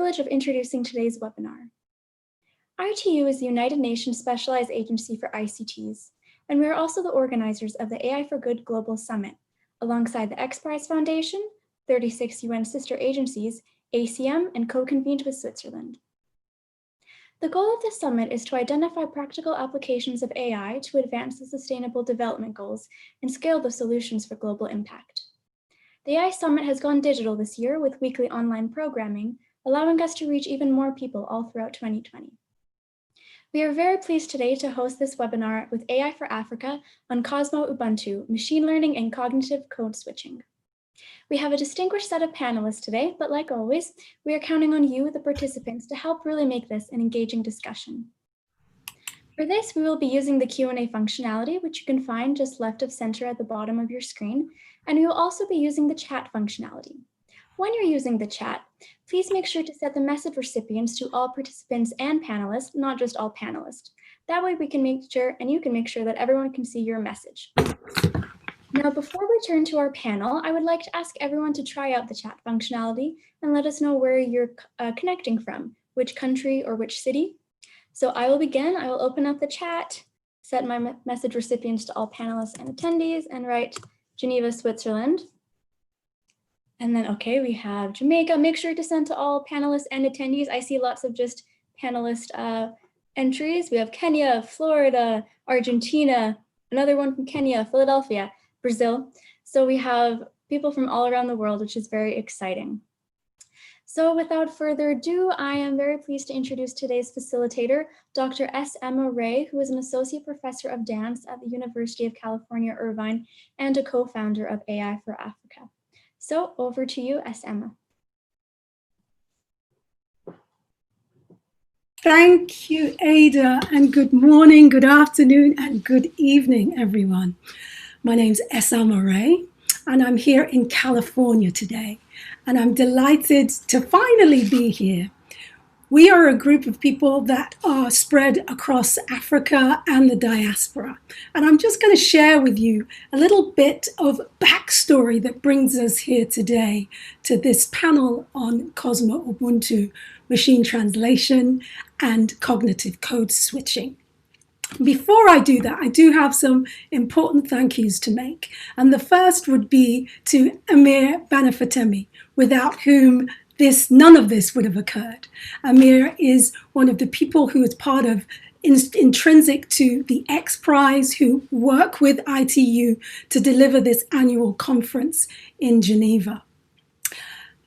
privilege of introducing today's webinar. ITU is the United Nations Specialized Agency for ICTs, and we are also the organizers of the AI for Good Global Summit, alongside the X Prize Foundation, 36 UN sister agencies, ACM, and co-convened with Switzerland. The goal of this summit is to identify practical applications of AI to advance the Sustainable Development Goals and scale the solutions for global impact. The AI Summit has gone digital this year with weekly online programming, allowing us to reach even more people all throughout 2020. We are very pleased today to host this webinar with AI for Africa on Cosmo-Ubuntu, machine learning and cognitive code switching. We have a distinguished set of panelists today, but like always, we are counting on you, the participants, to help really make this an engaging discussion. For this, we will be using the Q&A functionality, which you can find just left of center at the bottom of your screen, and we will also be using the chat functionality. When you're using the chat, please make sure to set the message recipients to all participants and panelists, not just all panelists. That way we can make sure, and you can make sure that everyone can see your message. Now, before we turn to our panel, I would like to ask everyone to try out the chat functionality and let us know where you're connecting from, which country or which city. So I will begin. I will open up the chat, set my message recipients to all panelists and attendees, and write Geneva, Switzerland. And then, okay, we have Jamaica. Make sure to send to all panelists and attendees. I see lots of just panelist entries. We have Kenya, Florida, Argentina, another one from Kenya, Philadelphia, Brazil. So we have people from all around the world, which is very exciting. So without further ado, I am very pleased to introduce today's facilitator, Dr. S. Emma Ray, who is an associate professor of dance at the University of California, Irvine, and a co-founder of AI for Africa. So over to you, S. Emma. Thank you, Ada, and good morning, good afternoon, and good evening, everyone. My name's S. Emma Ray, and I'm here in California today, and I'm delighted to finally be here. We are a group of people that are spread across Africa and the diaspora. And I'm just going to share with you a little bit of backstory that brings us here today to this panel on Cosmo-Ubuntu, machine translation and cognitive code switching. Before I do that, I do have some important thank yous to make. And the first would be to Amir Banafatemi, without whom none of this would have occurred. Amir is one of the people who is part of intrinsic to the X Prize, who work with ITU to deliver this annual conference in Geneva.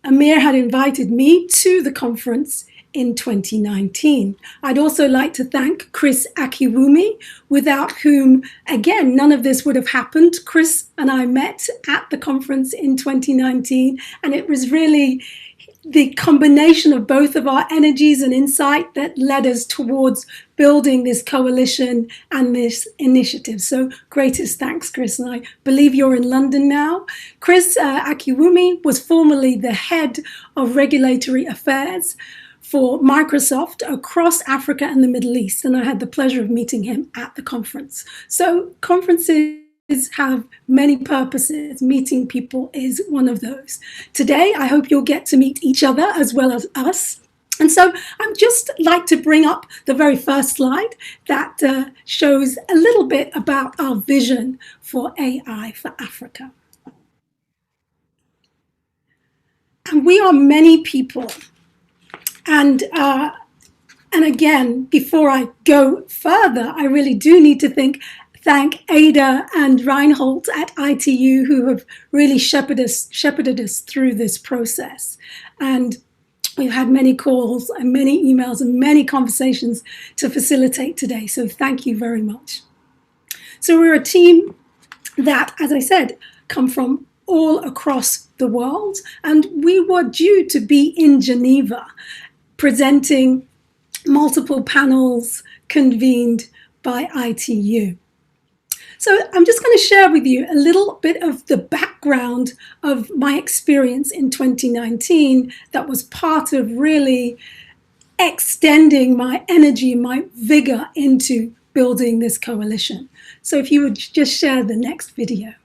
Amir had invited me to the conference in 2019. I'd also like to thank Chris Akiwumi, without whom, again, none of this would have happened. Chris and I met at the conference in 2019, and it was really the combination of both of our energies and insight that led us towards building this coalition and this initiative. So greatest thanks, Chris. And I believe you're in London now. Chris Akiwumi was formerly the head of regulatory affairs for Microsoft across Africa and the Middle East. And I had the pleasure of meeting him at the conference. So conferences have many purposes. Meeting people is one of those. Today, I hope you'll get to meet each other as well as us. And so I'd just like to bring up the very first slide that shows a little bit about our vision for AI for Africa. And we are many people. And again, before I go further, I really do need to thank Ada and Reinhold at ITU, who have really shepherded us through this process. And we've had many calls and many emails and many conversations to facilitate today. So thank you very much. So we're a team that, as I said, come from all across the world. And we were due to be in Geneva presenting multiple panels convened by ITU. So I'm just going to share with you a little bit of the background of my experience in 2019 that was part of really extending my energy, my vigor into building this coalition. So if you would just share the next video.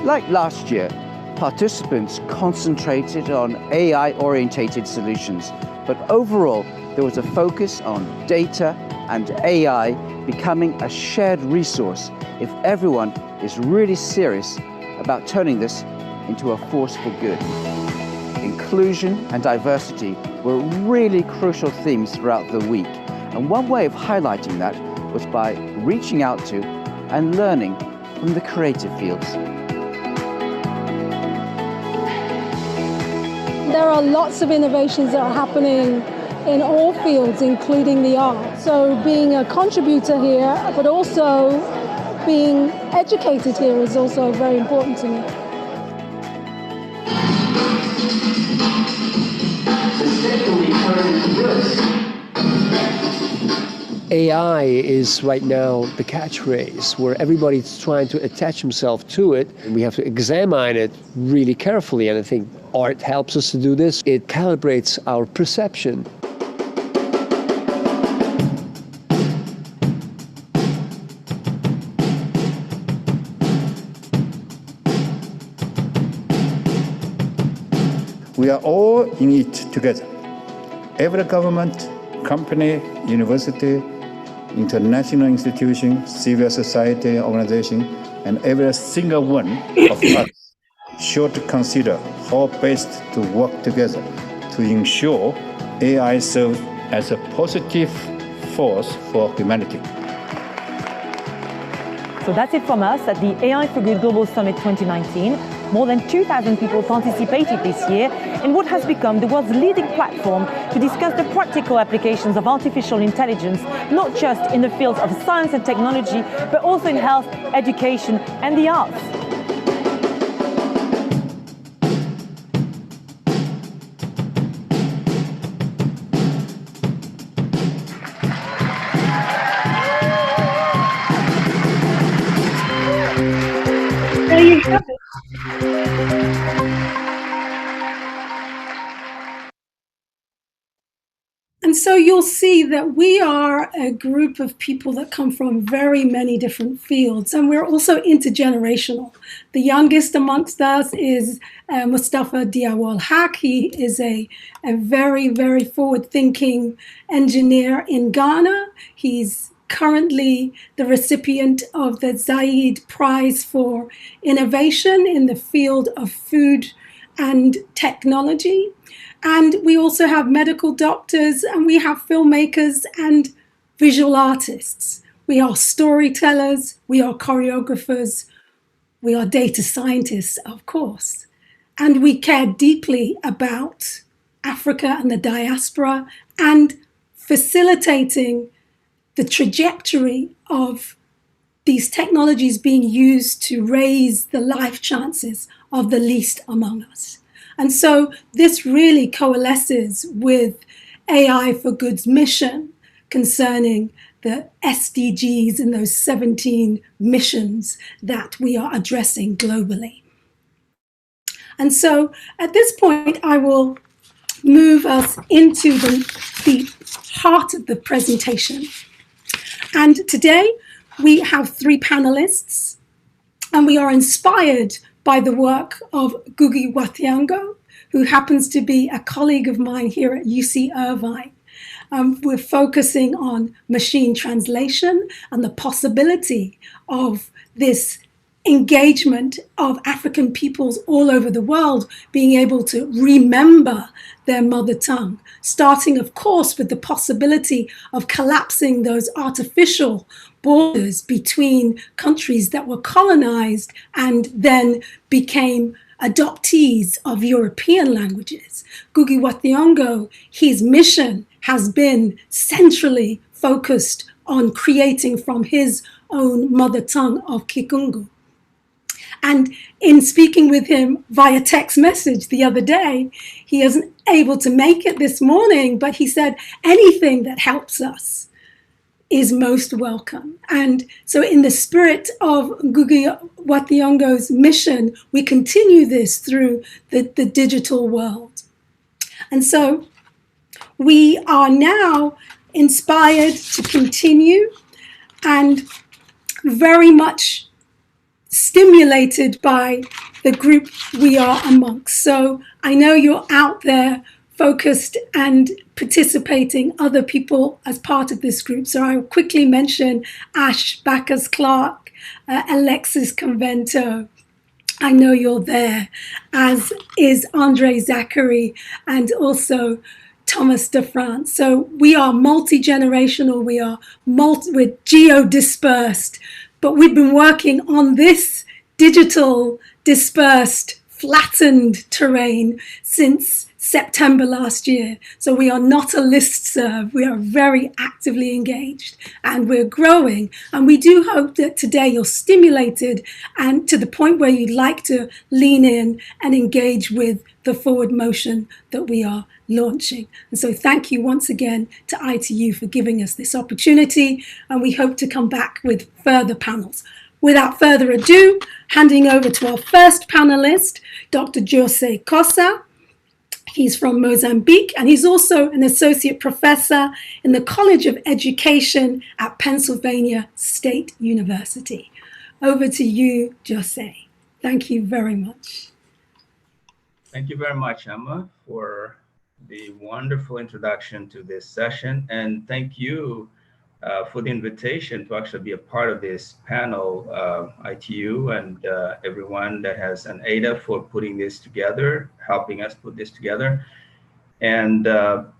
Like last year, participants concentrated on AI-orientated solutions, but overall, there was a focus on data and AI becoming a shared resource if everyone is really serious about turning this into a force for good. Inclusion and diversity were really crucial themes throughout the week, and one way of highlighting that was by reaching out to and learning from the creative fields. There are lots of innovations that are happening in all fields, including the arts. So being a contributor here, but also being educated here is also very important to me. AI is right now the catchphrase where everybody's trying to attach himself to it, and we have to examine it really carefully, and I think art helps us to do this. It calibrates our perception. We are all in it together. Every government, company, university, international institution, civil society organization, and every single one of us should consider how best to work together to ensure AI serves as a positive force for humanity. So that's it from us at the AI for Good Global Summit 2019. More than 2,000 people participated this year in what has become the world's leading platform to discuss the practical applications of artificial intelligence, not just in the fields of science and technology, but also in health, education, and the arts. There you have it. And so you'll see that we are a group of people that come from very many different fields, and we're also intergenerational. The youngest amongst us is Mustafa Dawood. He is a very, very forward-thinking engineer in Ghana. He's currently the recipient of the Zaid Prize for Innovation in the field of food and technology. And we also have medical doctors, and we have filmmakers and visual artists. We are storytellers, we are choreographers, we are data scientists, of course. And we care deeply about Africa and the diaspora and facilitating the trajectory of these technologies being used to raise the life chances of the least among us. And so this really coalesces with AI for Good's mission concerning the SDGs and those 17 missions that we are addressing globally. And so at this point, I will move us into the heart of the presentation. And today we have 3 panelists, and we are inspired by the work of Ngugi wa Thiong'o, who happens to be a colleague of mine here at UC Irvine. We're focusing on machine translation and the possibility of this engagement of African peoples all over the world being able to remember their mother tongue, starting, of course, with the possibility of collapsing those artificial borders between countries that were colonized and then became adoptees of European languages. Ngugi wa Thiong'o, his mission has been centrally focused on creating from his own mother tongue of Kikungu. And in speaking with him via text message the other day, he isn't able to make it this morning, but he said anything that helps us is most welcome. And so in the spirit of Ngugi wa Thiong'o's mission, we continue this through the digital world. And so we are now inspired to continue and very much stimulated by the group we are amongst. So I know you're out there focused and participating, other people as part of this group. So I'll quickly mention Ash Bacchus-Clark, Alexis Convento. I know you're there, as is Andre Zachary and also Thomas de France. So we are multi-generational, we're geo-dispersed, but we've been working on this digital, dispersed, flattened terrain since September last year. So we are not a listserv. We are very actively engaged and we're growing. And we do hope that today you're stimulated and to the point where you'd like to lean in and engage with the forward motion that we are launching. And so thank you once again to ITU for giving us this opportunity. And we hope to come back with further panels. Without further ado, handing over to our first panelist, Dr. Jose Cosa. He's from Mozambique, and he's also an associate professor in the College of Education at Pennsylvania State University. Over to you, Jose. Thank you very much. Thank you very much, Emma, for the wonderful introduction to this session. And thank you for the invitation to actually be a part of this panel, ITU and everyone that has an ADA for putting this together, helping us put this together. And,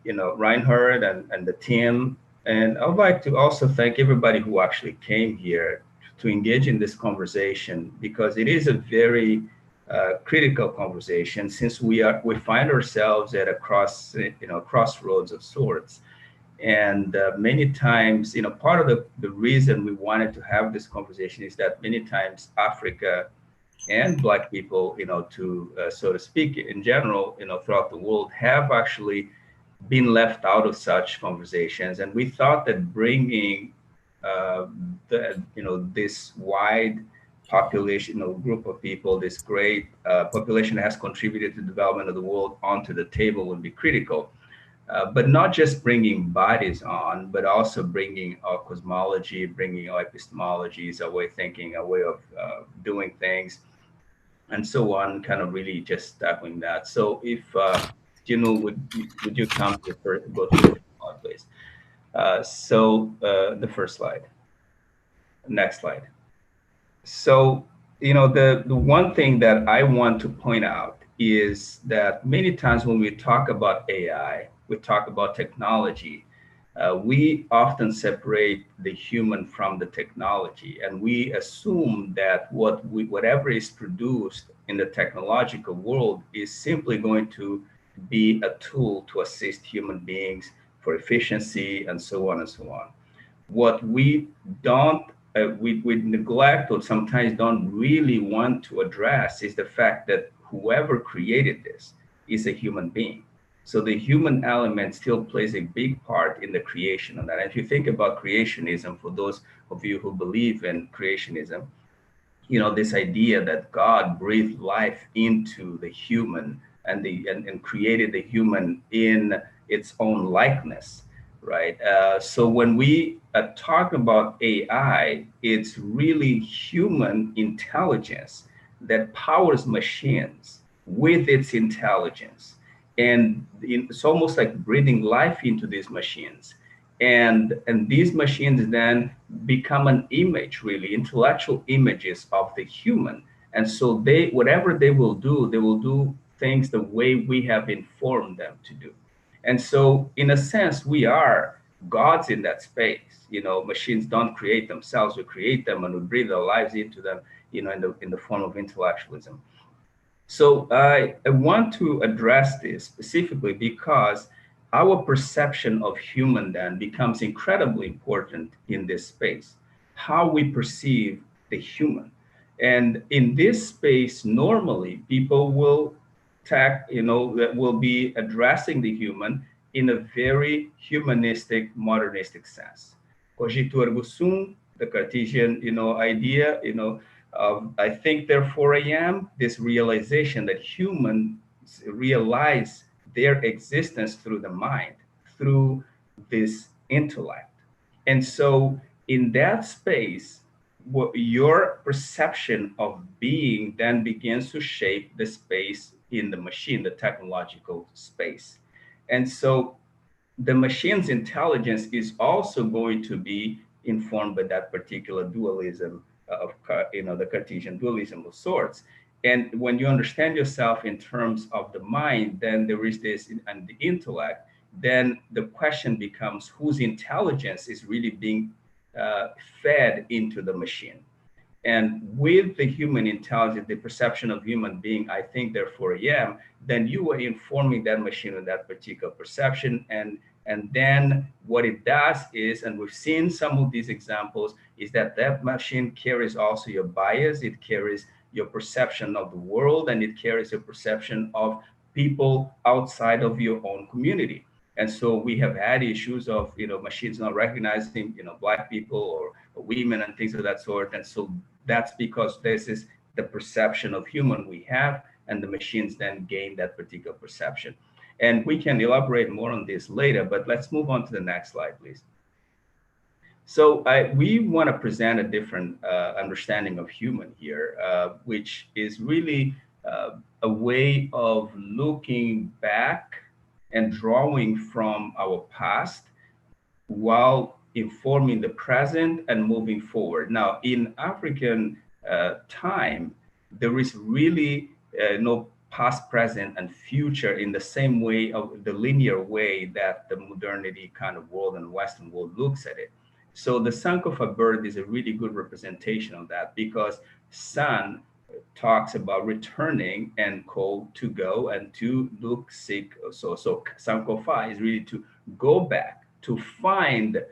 Reinhard and the team. And I would like to also thank everybody who actually came here to engage in this conversation, because it is a very critical conversation, since we find ourselves at a crossroads of sorts. And many times, part of the reason we wanted to have this conversation is that many times Africa and Black people, so to speak, in general, throughout the world, have actually been left out of such conversations. And we thought that bringing this wide population, group of people, this great population that has contributed to the development of the world onto the table would be critical. But not just bringing bodies on, but also bringing our cosmology, bringing our epistemologies, our way of thinking, our way of doing things, and so on, kind of really just tackling that. So if, would you come to go to the slide, please? The first slide. Next slide. So, the one thing that I want to point out is that many times when we talk about AI, we talk about technology, we often separate the human from the technology, and we assume that whatever is produced in the technological world is simply going to be a tool to assist human beings for efficiency and so on and so on. What we don't, we neglect or sometimes don't really want to address is the fact that whoever created this is a human being. So the human element still plays a big part in the creation of that. And if you think about creationism, for those of you who believe in creationism, this idea that God breathed life into the human and created the human in its own likeness, right? So when we talk about AI, it's really human intelligence that powers machines with its intelligence. And it's almost like breathing life into these machines. And these machines then become an image, really, intellectual images of the human. And so whatever they will do things the way we have informed them to do. And so in a sense, we are gods in that space. Machines don't create themselves, we create them and we breathe our lives into them, in the form of intellectualism. So I want to address this specifically because our perception of human then becomes incredibly important in this space, how we perceive the human. And in this space, normally people will will be addressing the human in a very humanistic, modernistic sense. Cogito ergo sum, the Cartesian, idea, I think, therefore I am, this realization that humans realize their existence through the mind, through this intellect. And so in that space, your perception of being then begins to shape the space in the machine, the technological space. And so the machine's intelligence is also going to be informed by that particular dualism of, the Cartesian dualism of sorts. And when you understand yourself in terms of the mind, then there is this, and the intellect, then the question becomes whose intelligence is really being fed into the machine. And with the human intelligence, the perception of human being, I think, therefore I am, then you are informing that machine with that particular perception. And then what it does is, and we've seen some of these examples, is that machine carries also your bias, it carries your perception of the world, and it carries your perception of people outside of your own community. And so we have had issues of, machines not recognizing, Black people or women and things of that sort. And so that's because this is the perception of human we have, and the machines then gain that particular perception. And we can elaborate more on this later, but let's move on to the next slide, please. So we want to present a different understanding of human here, which is really a way of looking back and drawing from our past while informing the present and moving forward. Now, in African time, there is really no past, present, and future in the same way of the linear way that the modernity kind of world and Western world looks at it. So the song of a bird is a really good representation of that, because sun talks about returning and call to go and to look, seek. So Sankofa is really to go back to find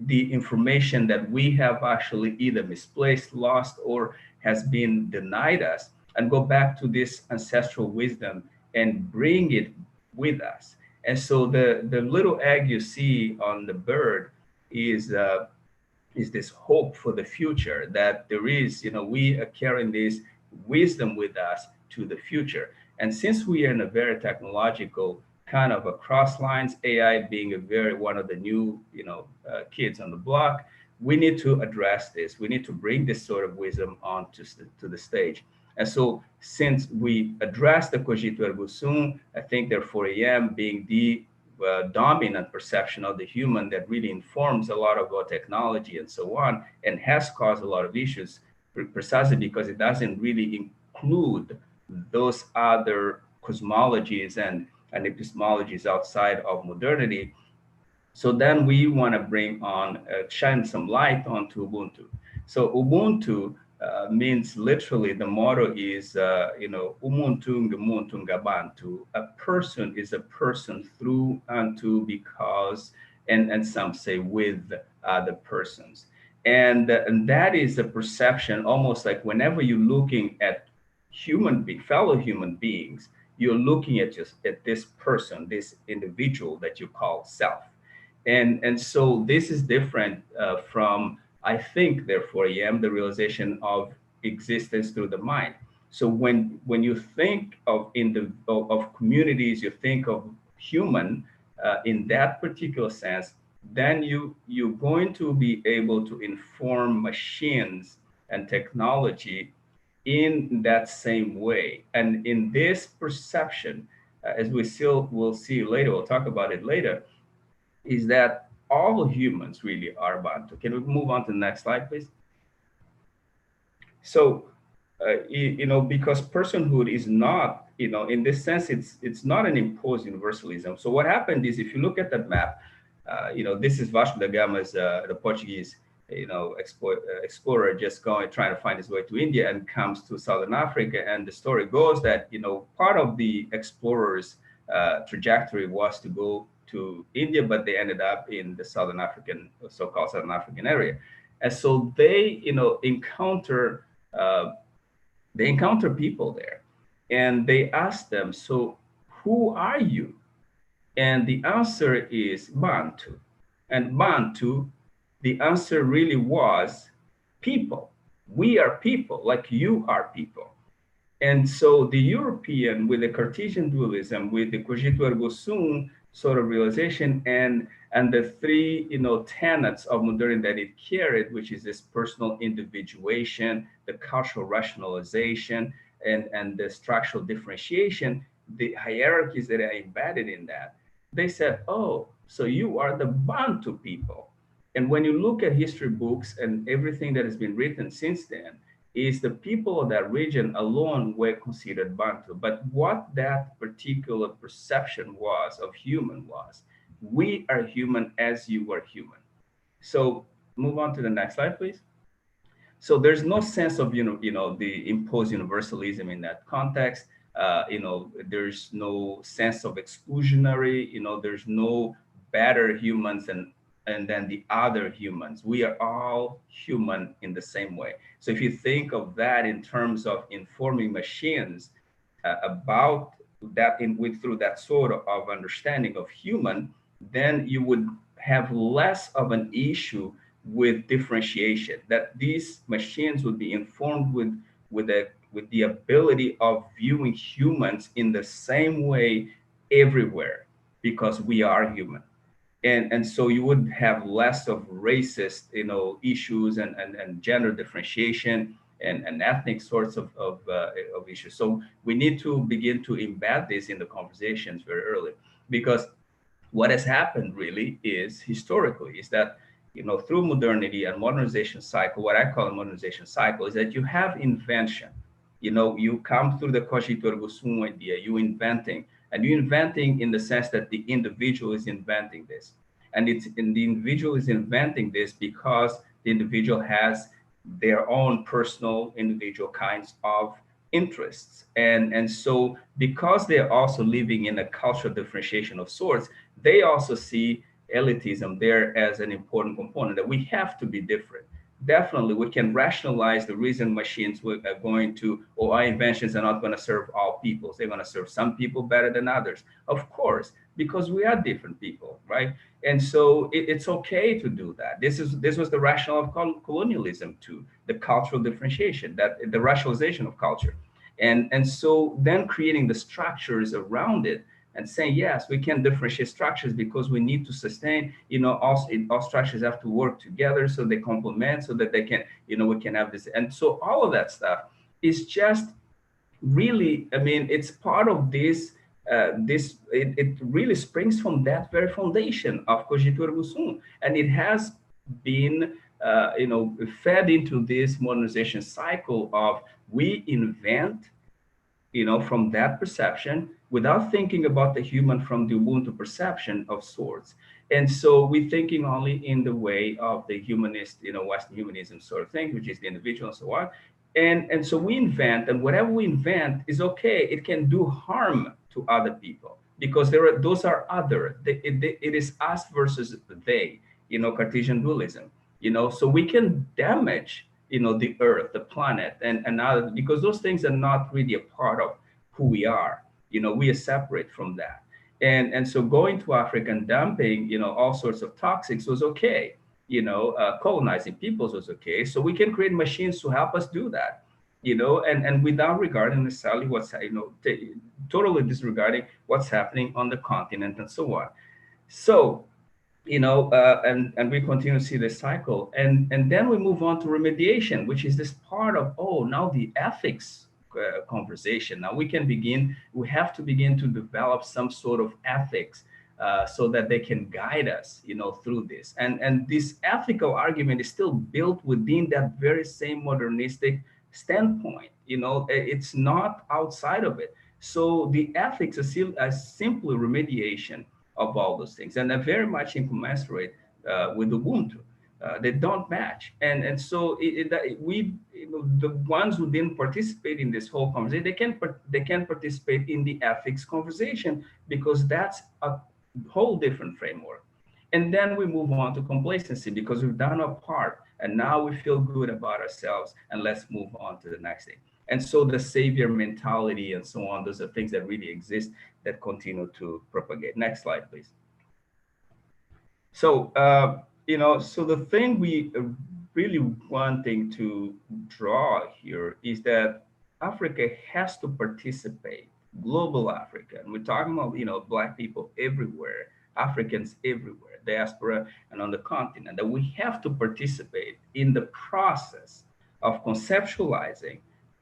the information that we have actually either misplaced, lost, or has been denied us, and go back to this ancestral wisdom and bring it with us. And so the little egg you see on the bird is this hope for the future, that there is, we are carrying this wisdom with us to the future. And since we are in a very technological kind of a cross lines, AI being one of the new, kids on the block, we need to address this. We need to bring this sort of wisdom onto to the stage. And so since we address the cogito ergo sum, I think therefore I am being the dominant perception of the human that really informs a lot of our technology and so on, and has caused a lot of issues precisely because it doesn't really include those other cosmologies and epistemologies outside of modernity. So then we want to bring on, shine some light onto Ubuntu. So Ubuntu means literally, the motto is, umuntu ngumuntu ngabantu. A person is a person through, unto, because, and some say with other persons. And that is a perception, almost like whenever you're looking at fellow human beings, you're looking at this person, this individual that you call self. And so this is different from, I think, therefore I am, the realization of existence through the mind. So when you think of communities, you think of human in that particular sense, then you're going to be able to inform machines and technology in that same way. And in this perception, as we still will see later, we'll talk about it later, is that all humans really are Bantu. Can we move on to the next slide, please? So, because personhood is not, in this sense, it's not an imposed universalism. So what happened is, if you look at that map, this is Vasco da Gama's, the Portuguese, explorer just trying to find his way to India, and comes to Southern Africa. And the story goes that, part of the explorer's trajectory was to go to India, but they ended up in the so-called Southern African area. And so they, encounter people there, and they ask them, so who are you? And the answer is Bantu. And Bantu, the answer really was people. We are people, like you are people. And so the European, with the Cartesian dualism, with the cogito ergo sum, sort of realization, and the three, tenets of modernity that it carried, which is this personal individuation, the cultural rationalization, and the structural differentiation, the hierarchies that are embedded in that. They said, oh, so you are the Bantu people. And when you look at history books and everything that has been written since then, is the people of that region alone were considered Bantu. But what that particular perception was of human was, we are human as you are human. So move on to the next slide, please. So there's no sense of, the imposed universalism in that context. There's no sense of exclusionary, there's no better humans and then the other humans. We are all human in the same way. So if you think of that in terms of informing machines about that through that sort of understanding of human, then you would have less of an issue with differentiation, that these machines would be informed with the ability of viewing humans in the same way everywhere, because we are human. And so you would have less of racist, issues and gender differentiation and ethnic sorts of issues. So we need to begin to embed this in the conversations very early, because what has happened really is historically is that, through modernity and modernization cycle, what I call a modernization cycle is that you have invention. You come through the cogito ergo sum idea, you inventing, and you inventing in the sense that the individual is inventing this. And the individual is inventing this because the individual has their own personal individual kinds of interests. And so because they're also living in a cultural differentiation of sorts, they also see elitism there as an important component, that we have to be different. Definitely, we can rationalize the reason machines are going to, or our inventions are not going to serve all peoples. They're going to serve some people better than others, of course, because we are different people, right? And so it's okay to do that. This was the rationale of colonialism too, the cultural differentiation, that the rationalization of culture, and so then creating the structures around it and saying, yes, we can differentiate structures because we need to sustain, all structures have to work together so they complement, so that they can, we can have this. And so all of that stuff is just really, it's part of this, it really springs from that very foundation of cogito ergo sum. And it has been, fed into this modernization cycle of we invent, from that perception without thinking about the human from the Ubuntu perception of sorts. And so we're thinking only in the way of the humanist, Western humanism sort of thing, which is the individual and so on. And so we invent, and whatever we invent is okay. It can do harm to other people because those are other. It is us versus they, Cartesian dualism, so we can damage the earth, the planet, and other, because those things are not really a part of who we are. We are separate from that. And so going to Africa and dumping, all sorts of toxics was okay. Colonizing peoples was okay. So we can create machines to help us do that, and without regarding necessarily what's, totally disregarding what's happening on the continent and so on. So, and we continue to see this cycle, and then we move on to remediation, which is this part of, now the ethics conversation. Now we have to begin to develop some sort of ethics so that they can guide us, through this. And this ethical argument is still built within that very same modernistic standpoint. It's not outside of it. So the ethics are simply remediation of all those things, and they're very much incommensurate with Ubuntu. They don't match, and so the ones who didn't participate in this whole conversation, they can participate in the ethics conversation, because that's a whole different framework. And then we move on to complacency, because we've done our part, and now we feel good about ourselves, and let's move on to the next thing. And so the savior mentality and so on, those are things that really exist that continue to propagate. Next slide, please. So, so the thing we really wanting to draw here is that Africa has to participate global Africa. And we're talking about, Black people everywhere, Africans everywhere, diaspora and on the continent, that we have to participate in the process of conceptualizing,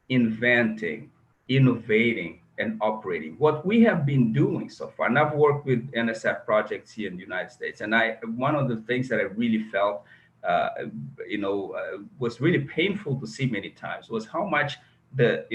inventing, innovating, and operating. What we have been doing so far, and I've worked with NSF projects here in the United States, and one of the things that I really felt, was really painful to see many times was how much the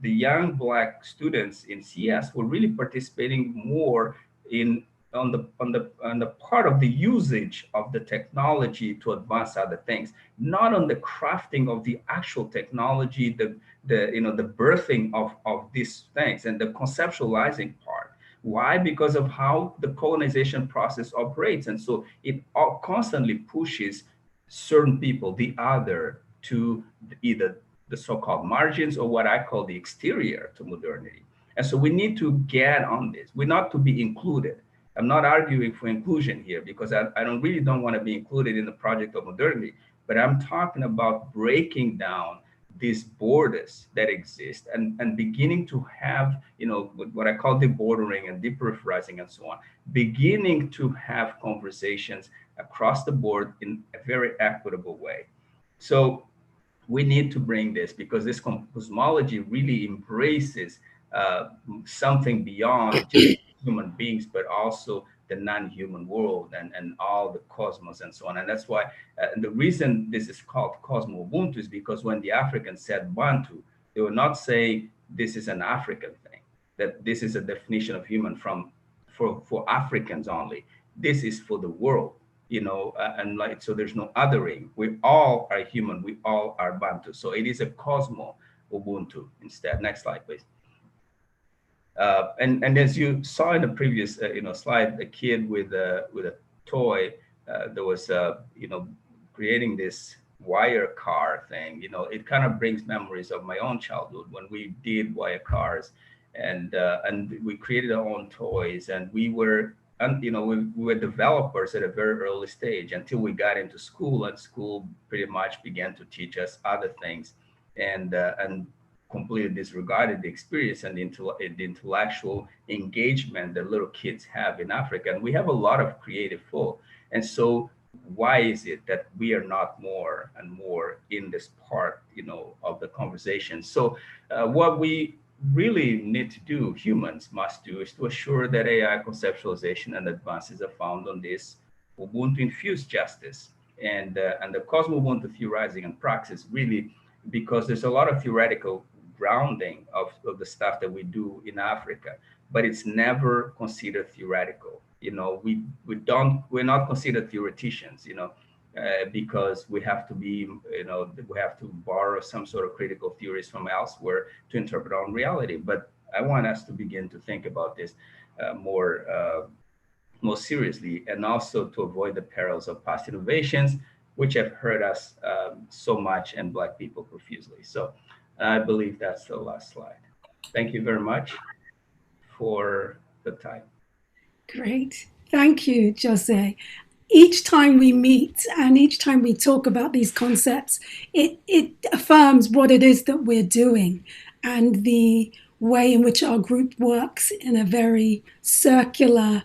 young Black students in CS were really participating more in on the part of the usage of the technology to advance other things, not on the crafting of the actual technology, the birthing of these things and the conceptualizing part. Why? Because of how the colonization process operates. And so it constantly pushes certain people, the other, to either the so-called margins or what I call the exterior to modernity. And so we need to get on this. We're not to be included. I'm not arguing for inclusion here because I really don't want to be included in the project of modernity, but I'm talking about breaking down these borders that exist and beginning to have, what I call debordering and deperipherizing and so on, beginning to have conversations across the board in a very equitable way. So we need to bring this because this cosmology really embraces something beyond just human beings, but also the non-human world and all the cosmos and so on. And that's why the reason this is called Cosmo-Ubuntu is because when the Africans said Bantu, they were not saying this is an African thing, that this is a definition of human for Africans only. This is for the world, so there's no othering. We all are human. We all are Bantu. So it is a Cosmo-Ubuntu instead. Next slide, please. And as you saw in the previous slide, a kid with a toy that was creating this wire car thing. It kind of brings memories of my own childhood when we did wire cars, and we created our own toys, and we were developers at a very early stage until we got into school, and school pretty much began to teach us other things, and completely disregarded the experience and the intellectual engagement that little kids have in Africa. And we have a lot of creative flow. And so why is it that we are not more and more in this part, of the conversation? So what we really need to do, humans must do, is to assure that AI conceptualization and advances are found on this Ubuntu-infused justice. And the Cosmo-Ubuntu theorizing and praxis really, because there's a lot of theoretical grounding of the stuff that we do in Africa, but it's never considered theoretical. We're not considered theoreticians, because we have to be, we have to borrow some sort of critical theories from elsewhere to interpret our own reality. But I want us to begin to think about this more seriously, and also to avoid the perils of past innovations, which have hurt us so much and Black people profusely. So I believe that's the last slide. Thank you very much for the time. Great. Thank you, Jose. Each time we meet and each time we talk about these concepts, it affirms what it is that we're doing and the way in which our group works in a very circular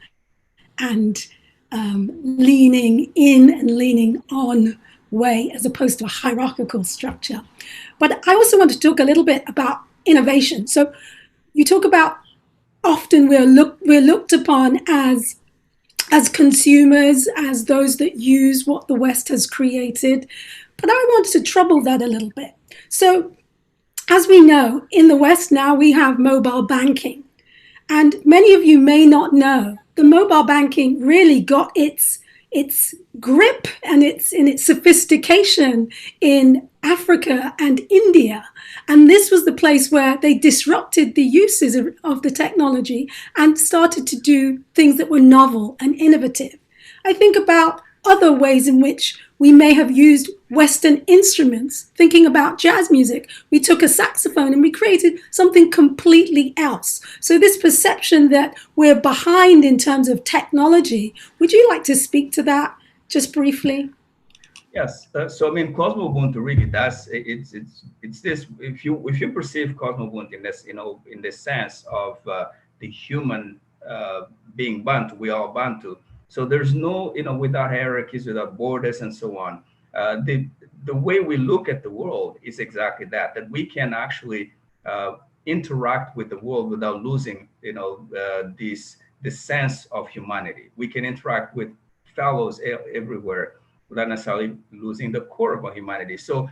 and leaning in and leaning on way, as opposed to a hierarchical structure. But I also want to talk a little bit about innovation. So you talk about often we're looked upon as consumers, as those that use what the West has created. But I want to trouble that a little bit. So as we know, in the West now we have mobile banking. And many of you may not know, the mobile banking really got its grip and its sophistication in Africa and India. And this was the place where they disrupted the uses of the technology and started to do things that were novel and innovative. I think about other ways in which we may have used Western instruments. Thinking about jazz music, we took a saxophone and we created something completely else. So this perception that we're behind in terms of technology, would you like to speak to that just briefly? Yes. So I mean, Cosmo-Ubuntu really does. It's this. If you perceive Cosmo-Ubuntu in this, in the sense of the human being Bantu, we all Bantu. So there's no, without hierarchies, without borders, and so on. The way we look at the world is exactly that. That we can actually interact with the world without losing, this sense of humanity. We can interact with fellows everywhere without necessarily losing the core of our humanity. So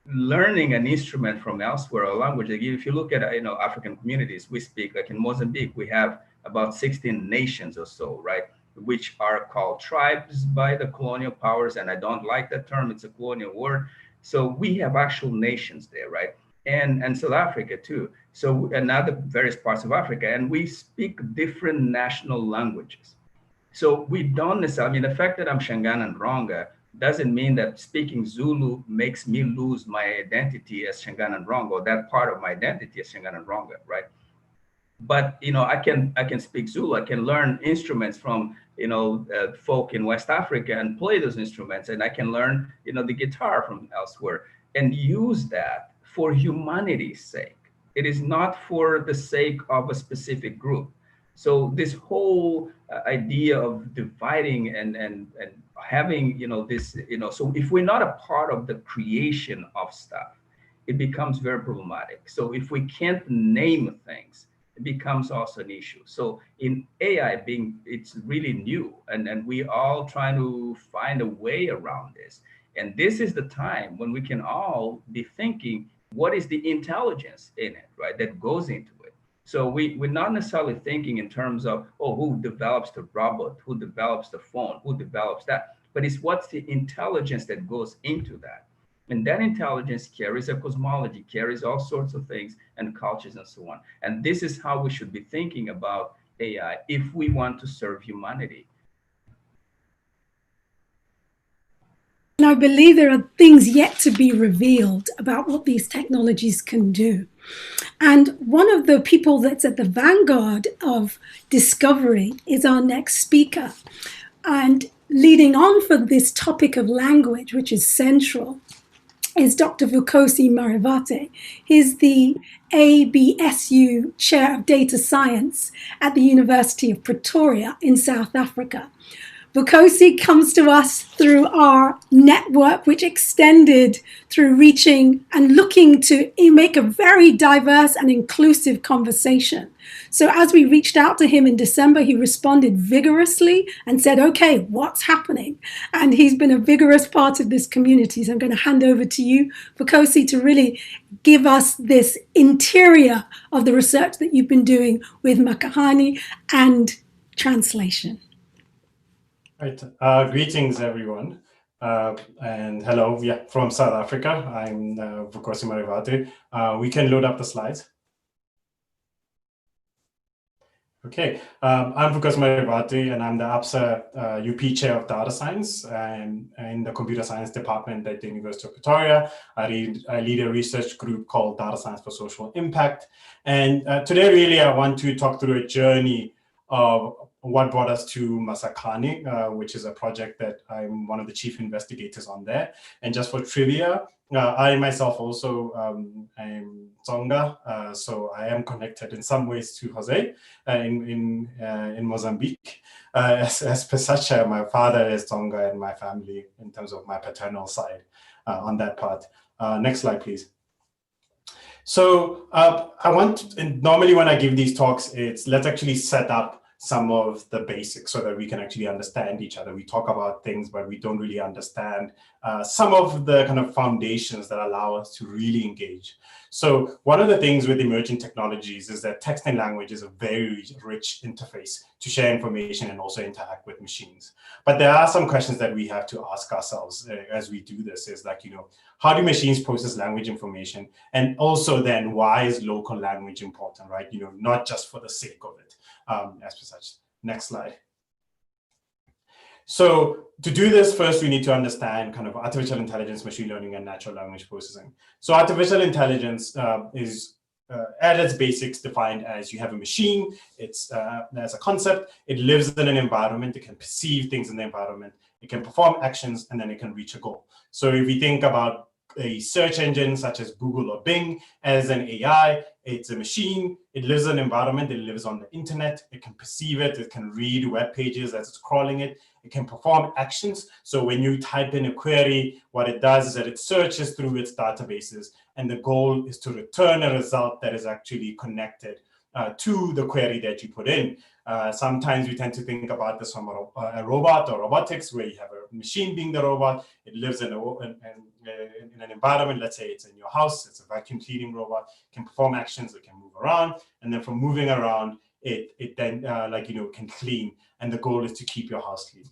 learning an instrument from elsewhere, a language, like if you look at African communities, we speak, like in Mozambique, we have about 16 nations or so, right? Which are called tribes by the colonial powers. And I don't like that term, it's a colonial word. So we have actual nations there, right? And South Africa too. So and other various parts of Africa, and we speak different national languages. So we don't necessarily, I mean, the fact that I'm Shangaan and Ronga doesn't mean that speaking Zulu makes me lose my identity as Shangaan and Ronga, or that part of my identity as Shangaan and Ronga, right? But I can speak Zulu. I can learn instruments from folk in West Africa and play those instruments, and I can learn the guitar from elsewhere and use that for humanity's sake. It is not for the sake of a specific group. So this whole idea of dividing and having this so if we're not a part of the creation of stuff, it becomes very problematic. So if we can't name things, it becomes also an issue. So in AI it's really new, and we all trying to find a way around this. And this is the time when we can all be thinking, what is the intelligence in it, right? That goes into it. So we're not necessarily thinking in terms of, oh, who develops the robot, who develops the phone, who develops that, but it's what's the intelligence that goes into that. And that intelligence carries a cosmology, carries all sorts of things and cultures and so on. And this is how we should be thinking about AI if we want to serve humanity. And I believe there are things yet to be revealed about what these technologies can do. And one of the people that's at the vanguard of discovery is our next speaker. And leading on for this topic of language, which is central, is Dr. Vukosi Marivate. He's the ABSU Chair of Data Science at the University of Pretoria in South Africa. Vukosi comes to us through our network, which extended through reaching and looking to make a very diverse and inclusive conversation. So as we reached out to him in December, he responded vigorously and said, okay, what's happening? And he's been a vigorous part of this community. So I'm going to hand over to you, Vukosi, to really give us this interior of the research that you've been doing with Masakhane and translation. Right. Greetings, everyone. And hello, from South Africa. I'm Vukosi Marivate. We can load up the slides. Okay, I'm Vukosi Marivate, and I'm the ABSA UP Chair of Data Science and in the Computer Science Department at the University of Pretoria. I lead a research group called Data Science for Social Impact. And today, really, I want to talk through a journey of what brought us to Masakhane, which is a project that I'm one of the chief investigators on there. And just for trivia, I myself also am Tsonga, so I am connected in some ways to Jose in Mozambique. As per such, my father is Tsonga in my family in terms of my paternal side on that part. Next slide, please. So normally when I give these talks, let's actually set up some of the basics so that we can actually understand each other. We talk about things, but we don't really understand some of the kind of foundations that allow us to really engage. So one of the things with emerging technologies is that text and language is a very rich interface to share information and also interact with machines. But there are some questions that we have to ask ourselves as we do this, is like, how do machines process language information? And also then, why is local language important, right? Not just for the sake of it. As per such. Next slide. So to do this, first we need to understand kind of artificial intelligence, machine learning, and natural language processing. So artificial intelligence is at its basics defined as you have a machine. It's as a concept. It lives in an environment. It can perceive things in the environment. it can perform actions, and then it can reach a goal. So if we think about a search engine such as Google or Bing as an AI, it's a machine, it lives in an environment, it lives on the internet, it can perceive it, it can read web pages as it's crawling it, it can perform actions. So when you type in a query, what it does is that it searches through its databases, and the goal is to return a result that is actually connected to the query that you put in. Sometimes we tend to think about this from a robot or robotics, where you have a machine being the robot. It lives in an environment. Let's say it's in your house. It's a vacuum cleaning robot. It can perform actions. It can move around, and then from moving around, it then can clean. And the goal is to keep your house clean.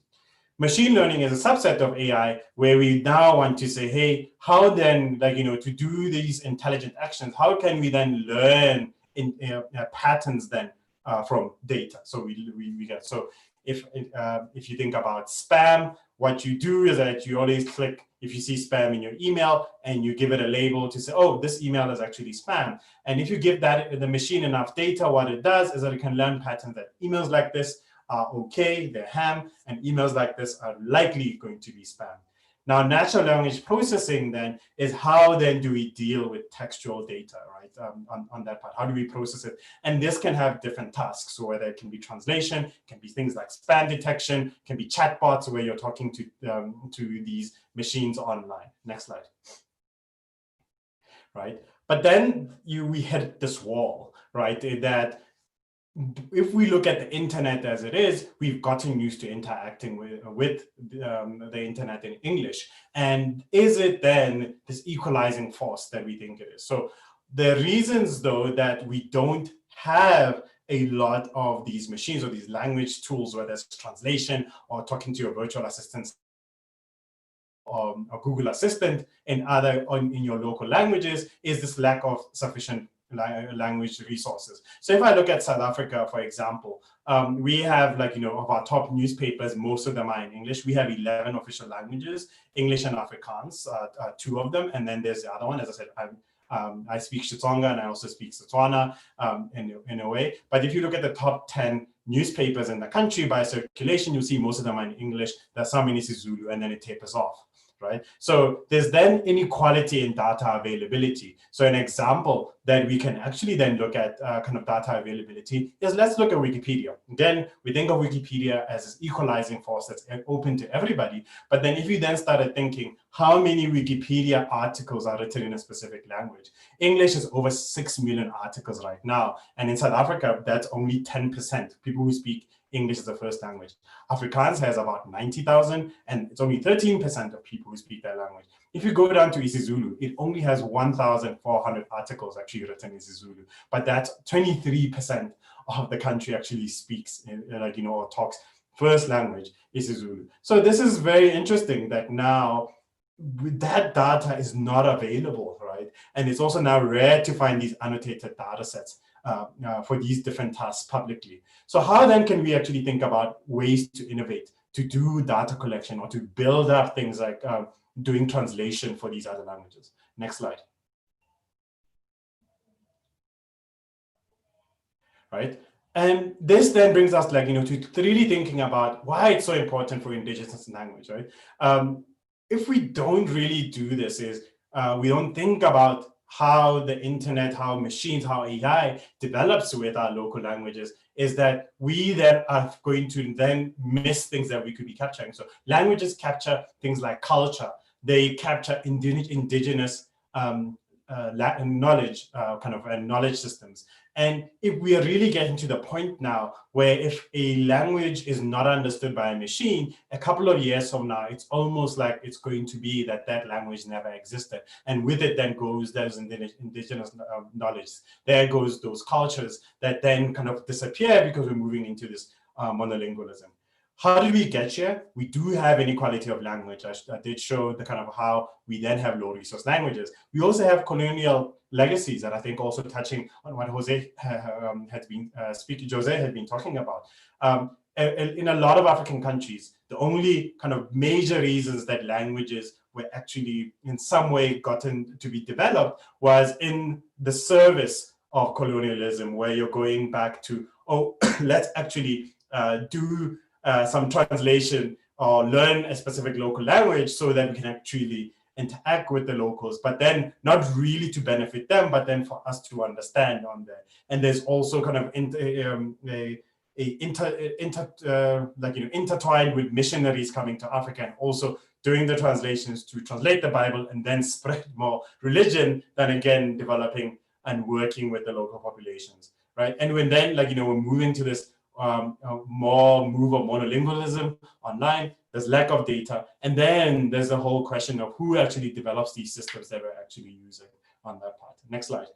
Machine learning is a subset of AI, where we now want to say, hey, how then, to do these intelligent actions, how can we then learn in patterns then from data? So we get, so if you think about spam, what you do is that you always click, if you see spam in your email, and you give it a label to say, oh, this email is actually spam. And if you give the machine enough data, what it does is that it can learn patterns that emails like this are okay, they're ham, and emails like this are likely going to be spam. Now, natural language processing then is how then do we deal with textual data, right? On that part, how do we process it? And this can have different tasks. So whether it can be translation, it can be things like spam detection, it can be chatbots where you're talking to these machines online. Next slide. Right, but then we hit this wall, right? That if we look at the internet as it is, we've gotten used to interacting with the internet in English. And is it then this equalizing force that we think it is? So the reasons, though, that we don't have a lot of these machines or these language tools, whether it's translation or talking to your virtual assistants or a Google Assistant in your local languages, is this lack of sufficient language resources. So if I look at South Africa, for example, we have of our top newspapers, most of them are in English. We have 11 official languages, English and Afrikaans, two of them. And then there's the other one. As I said, I speak Xitsonga and I also speak Setswana in a way. But if you look at the top 10 newspapers in the country by circulation, you'll see most of them are in English. There's some in isiZulu, and then it tapers off. Right? So there's then inequality in data availability. So an example that we can actually then look at kind of data availability is, let's look at Wikipedia. Again, we think of Wikipedia as this equalizing force that's open to everybody. But then if you then started thinking, how many Wikipedia articles are written in a specific language? English is over 6 million articles right now. And in South Africa, that's only 10%. People who speak English as a first language. Afrikaans has about 90,000, and it's only 13% of people who speak that language. If you go down to isiZulu, it only has 1,400 articles actually written in isiZulu, but that's 23% of the country actually speaks, or talks first language isiZulu. So this is very interesting that now that data is not available, right? And it's also now rare to find these annotated data sets for these different tasks publicly. So how then can we actually think about ways to innovate, to do data collection, or to build up things like doing translation for these other languages? Next slide. Right, and this then brings us to really thinking about why it's so important for indigenous language, right? If we don't really do this, we don't think about how the internet, how machines, how AI develops with our local languages, is that we then are going to then miss things that we could be capturing. So languages capture things like culture. They capture indigenous knowledge, and knowledge systems. And if we are really getting to the point now where if a language is not understood by a machine, a couple of years from now, it's almost like it's going to be that language never existed. And with it then goes those indigenous knowledge. There goes those cultures that then kind of disappear because we're moving into this monolingualism. How did we get here? We do have inequality of language. I did show the kind of how we then have low resource languages. We also have colonial legacies that I think also touching on what Jose had been talking about. In a lot of African countries, the only kind of major reasons that languages were actually in some way gotten to be developed was in the service of colonialism, where you're going back to, oh, let's actually do some translation or learn a specific local language so that we can actually interact with the locals, but then not really to benefit them, but then for us to understand on there. And there's also kind of intertwined with missionaries coming to Africa and also doing the translations to translate the Bible and then spread more religion than again developing and working with the local populations, right? And when then we're moving to this more move of monolingualism online, there's lack of data, and then there's the whole question of who actually develops these systems that we're actually using on that part. Next slide.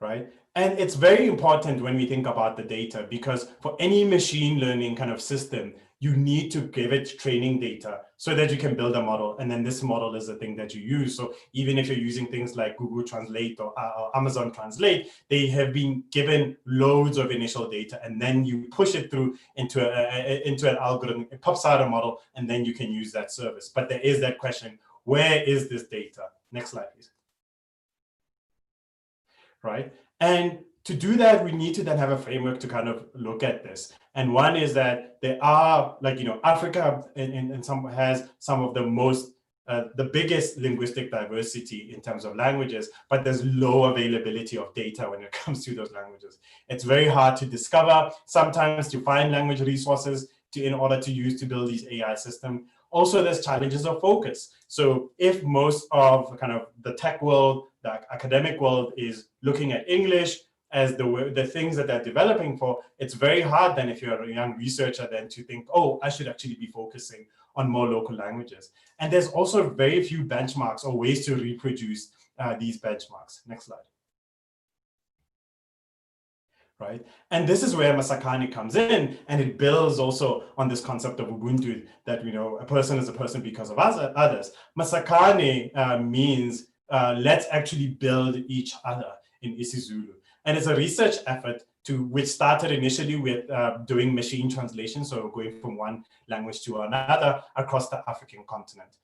Right? And it's very important when we think about the data, because for any machine learning kind of system, you need to give it training data so that you can build a model. And then this model is the thing that you use. So even if you're using things like Google Translate or Amazon Translate, they have been given loads of initial data, and then you push it through into an algorithm, it pops out a model, and then you can use that service. But there is that question, where is this data? Next slide, please. Right? And to do that, we need to then have a framework to kind of look at this. And one is that there are, Africa has some of the most, the biggest linguistic diversity in terms of languages, but there's low availability of data when it comes to those languages. It's very hard to discover, sometimes to find language resources in order to use to build these AI systems. Also, there's challenges of focus. So if most of kind of the tech world, the academic world is looking at English as the things that they're developing for, it's very hard then if you're a young researcher then to think, oh, I should actually be focusing on more local languages. And there's also very few benchmarks or ways to reproduce these benchmarks. Next slide. Right? And this is where Masakhane comes in, and it builds also on this concept of Ubuntu, that a person is a person because of others. Masakhane means let's actually build each other in isiZulu. And it's a research effort which started initially with doing machine translation, so going from one language to another across the African continent.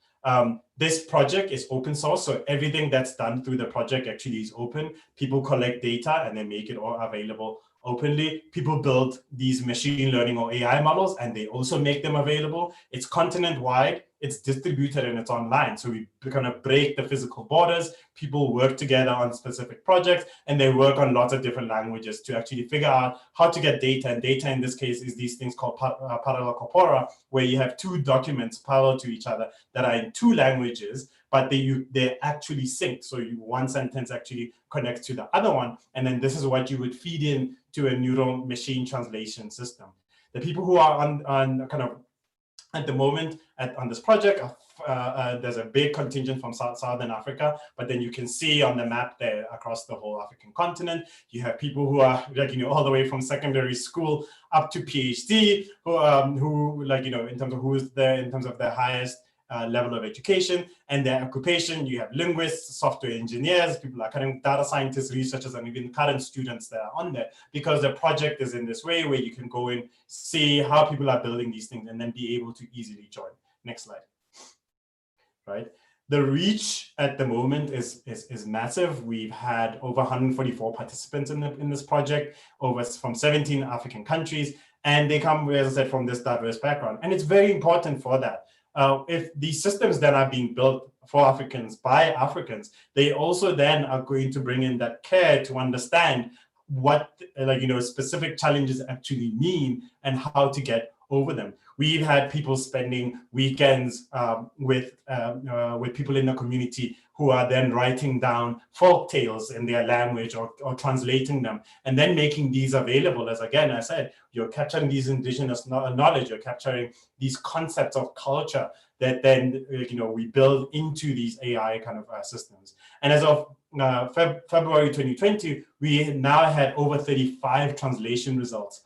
This project is open source, so everything that's done through the project actually is open. People collect data and they make it all available openly. People build these machine learning or AI models, and they also make them available. It's continent-wide, it's distributed, and it's online. So we kind of break the physical borders. People work together on specific projects, and they work on lots of different languages to actually figure out how to get data. And data in this case is these things called parallel corpora, where you have two documents parallel to each other that are in two languages, but they're actually synced. So one sentence actually connects to the other one. And then this is what you would feed in to a neural machine translation system. The people who are on kind of at the moment on this project, there's a big contingent from Southern Africa, but then you can see on the map there across the whole African continent, you have people who are all the way from secondary school up to PhD, who in terms of who is there in terms of the highest level of education and their occupation. You have linguists, software engineers, people like data scientists, researchers, and even current students that are on there, because the project is in this way where you can go and see how people are building these things and then be able to easily join. Next slide. Right. The reach at the moment is massive. We've had over 144 participants in this project, from 17 African countries, and they come, as I said, from this diverse background. And it's very important for that. If these systems that are being built for Africans by Africans, they also then are going to bring in that care to understand what specific challenges actually mean and how to get over them. We've had people spending weekends with people in the community who are then writing down folk tales in their language or translating them and then making these available. As again, I said, you're capturing these indigenous knowledge, you're capturing these concepts of culture that then we build into these AI kind of systems. And as of February 2020, we now had over 35 translation results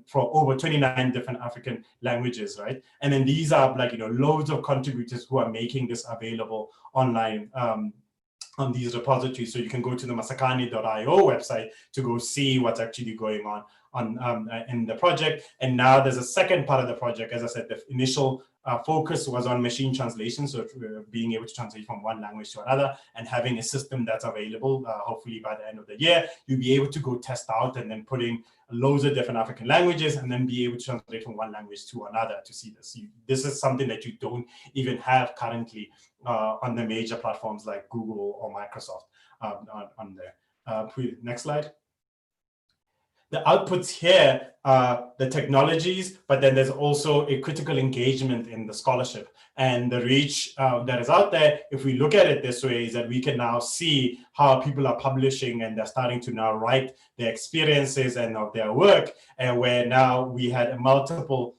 for over 29 different African languages, right? And then these are loads of contributors who are making this available online on these repositories. So you can go to the Masakhane.io website to go see what's actually going in the project. And now there's a second part of the project. As I said, the initial focus was on machine translation, so being able to translate from one language to another and having a system that's available. Hopefully by the end of the year, you'll be able to go test out and then put in loads of different African languages and then be able to translate from one language to another to see this. This is something that you don't even have currently on the major platforms like Google or Microsoft on there. Next slide. The outputs here are the technologies, but then there's also a critical engagement in the scholarship. And the reach that is out there, if we look at it this way, is that we can now see how people are publishing and they're starting to now write their experiences and of their work, and where now we had multiple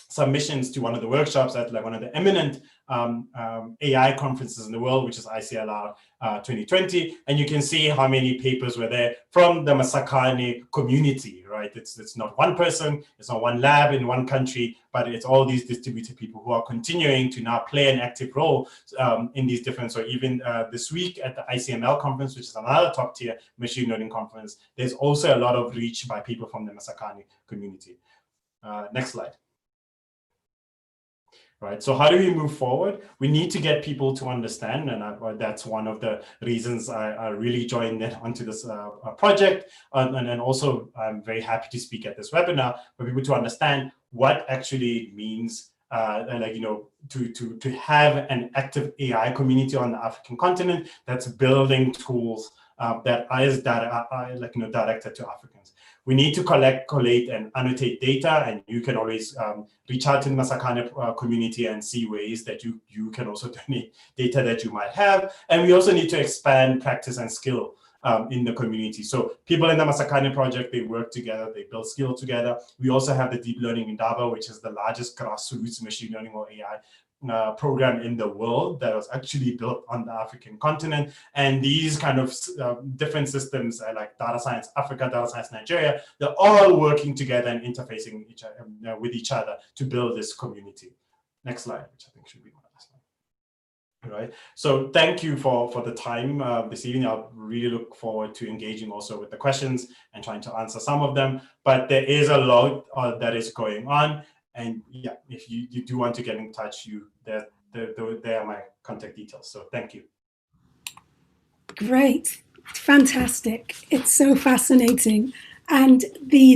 submissions to one of the workshops at like one of the eminent AI conferences in the world, which is ICLR 2020, and you can see how many papers were there from the Masakhane community, right? It's not one person, it's not one lab in one country, but it's all these distributed people who are continuing to now play an active role in these different. So even this week at the ICML conference, which is another top tier machine learning conference, there's also a lot of reach by people from the Masakhane community. Next slide. Right. So how do we move forward? We need to get people to understand, and that's one of the reasons I really joined onto this project. And then also, I'm very happy to speak at this webinar for people to understand what actually means, to have an active AI community on the African continent that's building tools that is directed to Africans. We need to collate and annotate data, and you can always reach out to the Masakhane community and see ways that you can also donate data that you might have. And we also need to expand practice and skill in the community. So people in the Masakhane project, they work together, they build skill together. We also have the Deep Learning Indaba, which is the largest grassroots machine learning or AI program in the world that was actually built on the African continent. And these kind of different systems like Data Science Africa, Data Science Nigeria, they're all working together and interfacing with each other to build this community. Next slide, which I think should be my last slide. Right. So thank you for the time this evening. I really look forward to engaging also with the questions and trying to answer some of them. But there is a lot that is going on. And yeah, if you do want to get in touch, there are my contact details. So thank you. Great, fantastic. It's so fascinating. And the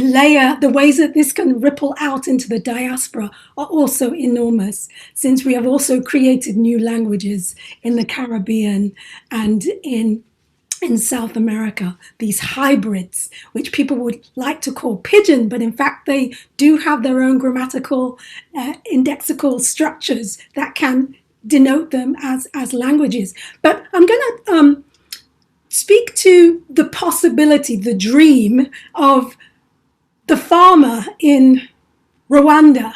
ways that this can ripple out into the diaspora are also enormous, since we have also created new languages in the Caribbean and in South America, these hybrids, which people would like to call pidgin, but in fact they do have their own grammatical indexical structures that can denote them as languages. But I'm going to speak to the possibility, the dream of the farmer in Rwanda,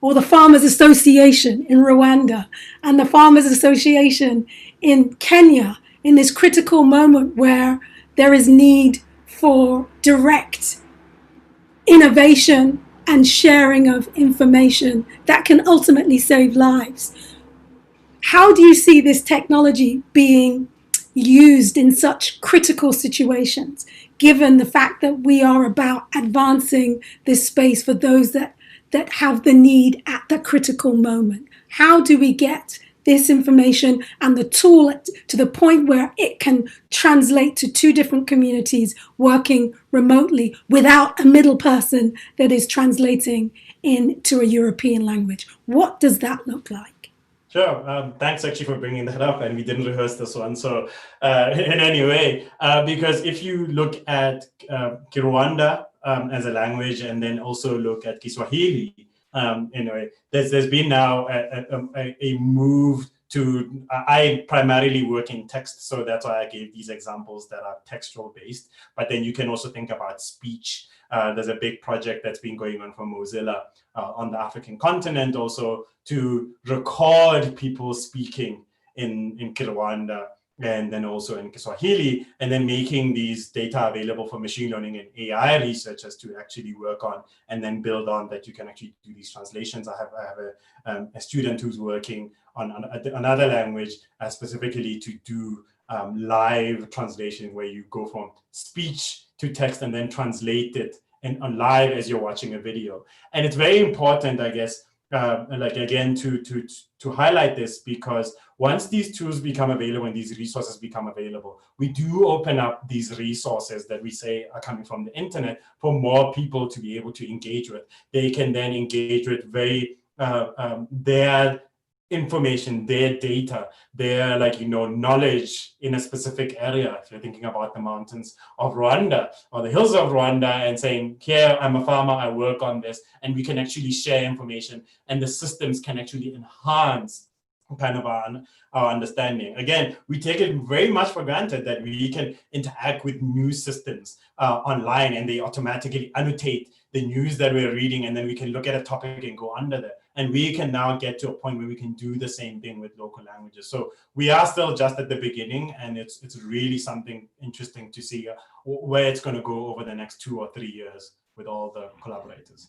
or the Farmers Association in Rwanda, and the Farmers Association in Kenya, in this critical moment where there is need for direct innovation and sharing of information that can ultimately save lives. How do you see this technology being used in such critical situations, given the fact that we are about advancing this space for those that have the need at the critical moment? How do we get this information and the tool to the point where it can translate to two different communities working remotely without a middle person that is translating into a European language? What does that look like? Sure. Thanks actually for bringing that up, and we didn't rehearse this one. So in any way, because if you look at Kinyarwanda as a language, and then also look at Kiswahili, there's been now a move to, I primarily work in text, so that's why I gave these examples that are textual based, but then you can also think about speech. There's a big project that's been going on for Mozilla on the African continent also to record people speaking in Kinyarwanda and then also in Kiswahili, and then making these data available for machine learning and AI researchers to actually work on and then build on that. You can actually do these translations. I have a student who's working on another language specifically to do live translation where you go from speech to text and then translate it and on live as you're watching a video. And it's very important, I guess, like again, to highlight this, because once these tools become available and these resources become available, we do open up these resources that we say are coming from the internet for more people to be able to engage with. They can then engage with very their information, their data, their knowledge in a specific area. If you're thinking about the mountains of Rwanda or the hills of Rwanda and saying, here, I'm a farmer, I work on this, and we can actually share information, and the systems can actually enhance kind of our understanding. Again, we take it very much for granted that we can interact with news systems online, and they automatically annotate the news that we're reading, and then we can look at a topic and go under there. And we can now get to a point where we can do the same thing with local languages. So we are still just at the beginning, and it's really something interesting to see where it's going to go over the next 2 or 3 years with all the collaborators.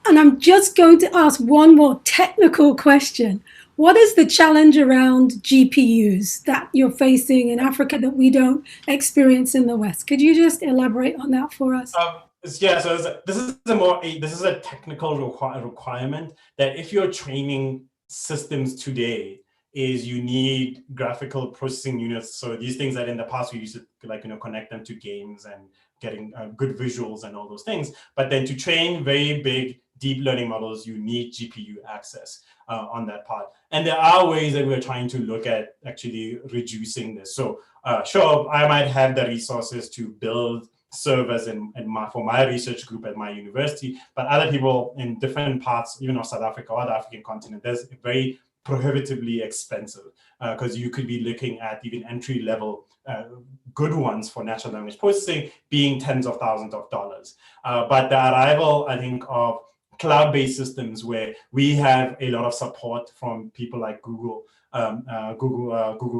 And I'm just going to ask one more technical question. What is the challenge around GPUs that you're facing in Africa that we don't experience in the West? Could you just elaborate on that for us? Yeah, so this is a technical requirement that if you're training systems today, is you need graphical processing units. So these things that in the past we used to connect them to games and getting good visuals and all those things. But then to train very big deep learning models, you need GPU access on that part. And there are ways that we're trying to look at actually reducing this. So sure, I might have the resources to build servers for my research group at my university, but other people in different parts, even of South Africa or the African continent, there's very prohibitively expensive because you could be looking at even entry-level good ones for natural language processing being tens of thousands of dollars. But the arrival, I think, of cloud-based systems where we have a lot of support from people like Google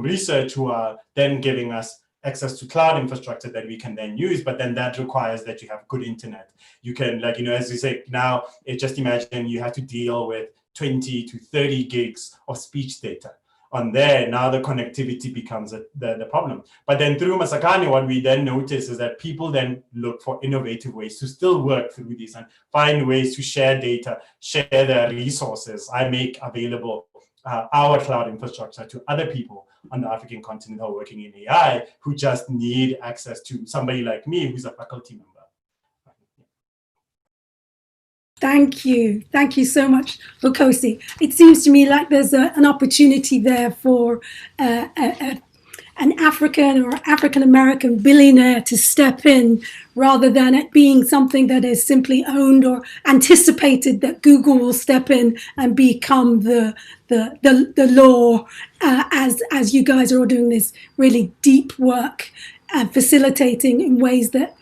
Research, who are then giving us access to cloud infrastructure that we can then use, but then that requires that you have good internet. You can, as we say now, just imagine you have to deal with 20 to 30 gigs of speech data on there. Now the connectivity becomes the problem. But then through Masakhane, what we then notice is that people then look for innovative ways to still work through these and find ways to share data, share their resources. I make available our cloud infrastructure to other people on the African continent who are working in AI, who just need access to somebody like me who's a faculty member. Thank you. Thank you so much, Vukosi. It seems to me like there's an opportunity there for an African or African-American billionaire to step in rather than it being something that is simply owned or anticipated that Google will step in and become the law as you guys are all doing this really deep work and facilitating in ways that,